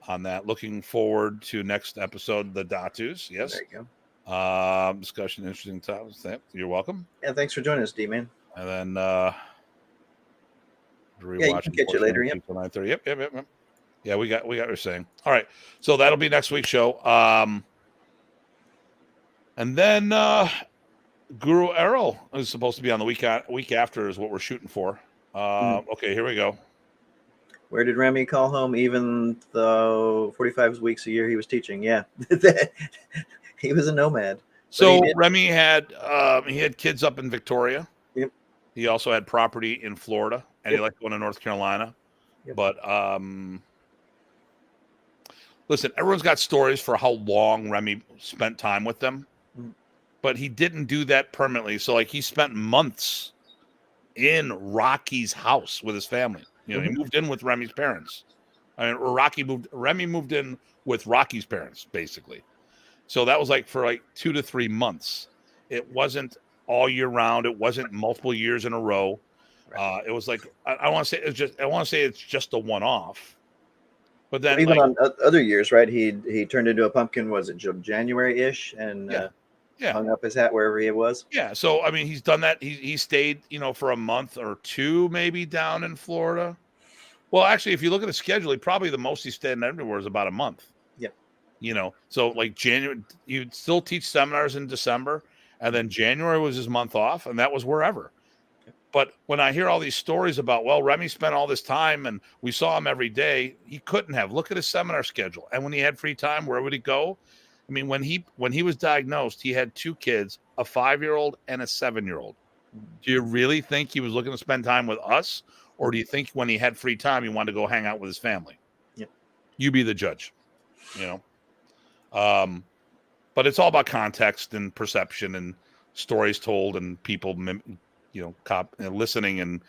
on that. Looking forward to next episode, the Datus. Yes. There you go. Discussion, interesting topics. You're welcome. Yeah, thanks for joining us, D-Man. And then you can catch it later. Yep. 9:30. Yep. Yeah, we got what you're saying. All right. So that'll be next week's show. And then Guru Arrow is supposed to be on the week after is what we're shooting for. Okay, here we go. Where did Remy call home even though 45 weeks a year he was teaching? Yeah. He was a nomad. So Remy had kids up in Victoria. Yep. He also had property in Florida, and he liked going to North Carolina. Yep. But listen, everyone's got stories for how long Remy spent time with them, but he didn't do that permanently. So he spent months in Rocky's house with his family. He moved in with Remy's parents. I mean, Remy moved in with Rocky's parents, basically. So that was for 2 to 3 months. It wasn't all year round. It wasn't multiple years in a row. It was I want to say it's just a one-off. But then even on other years, right? He turned into a pumpkin. Was it January-ish and hung up his hat wherever he was? Yeah. So I mean, he's done that. He stayed for a month or two maybe down in Florida. Well, actually, if you look at the schedule, probably the most he stayed everywhere is about a month. Yeah. So January, you'd still teach seminars in December, and then January was his month off, and that was wherever. But when I hear all these stories about, Remy spent all this time and we saw him every day, he couldn't have. Look at his seminar schedule. And when he had free time, where would he go? I mean, when he was diagnosed, he had 2 kids, a 5-year-old and a 7-year-old. Do you really think he was looking to spend time with us? Or do you think when he had free time, he wanted to go hang out with his family? Yep. You be the judge, But it's all about context and perception and stories told and people listening and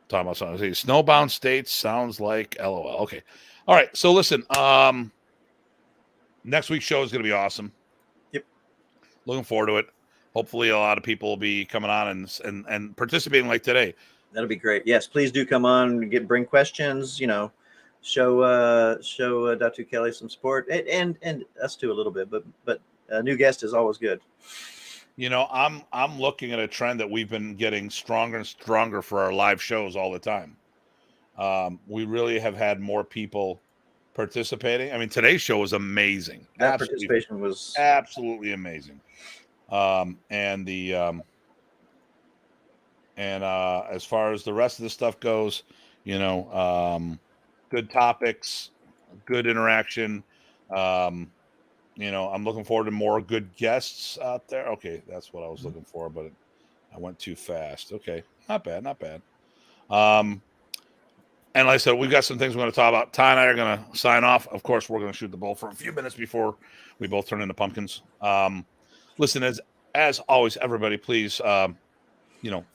talking about something. Snowbound states sounds like LOL. Okay. All right. So listen, next week's show is going to be awesome. Yep. Looking forward to it. Hopefully a lot of people will be coming on and participating like today. That'll be great. Yes, please do come on, bring questions, show Datu Kelly some support and us too a little bit, but a new guest is always good. I'm looking at a trend that we've been getting stronger and stronger for our live shows all the time. We really have had more people participating. I mean, today's show was amazing. That participation was absolutely amazing. And as far as the rest of the stuff goes, good topics, good interaction. I'm looking forward to more good guests out there. Okay, that's what I was looking for, but I went too fast. Okay, not bad. And like I said, we've got some things we're going to talk about. Ty and I are going to sign off. Of course, we're going to shoot the bull for a few minutes before we both turn into pumpkins. Listen, as always, everybody, please,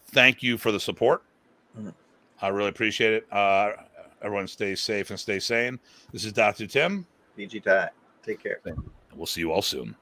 thank you for the support. I really appreciate it. Everyone stay safe and stay sane. This is Datu Tim. DG Ty. Take care. We'll see you all soon.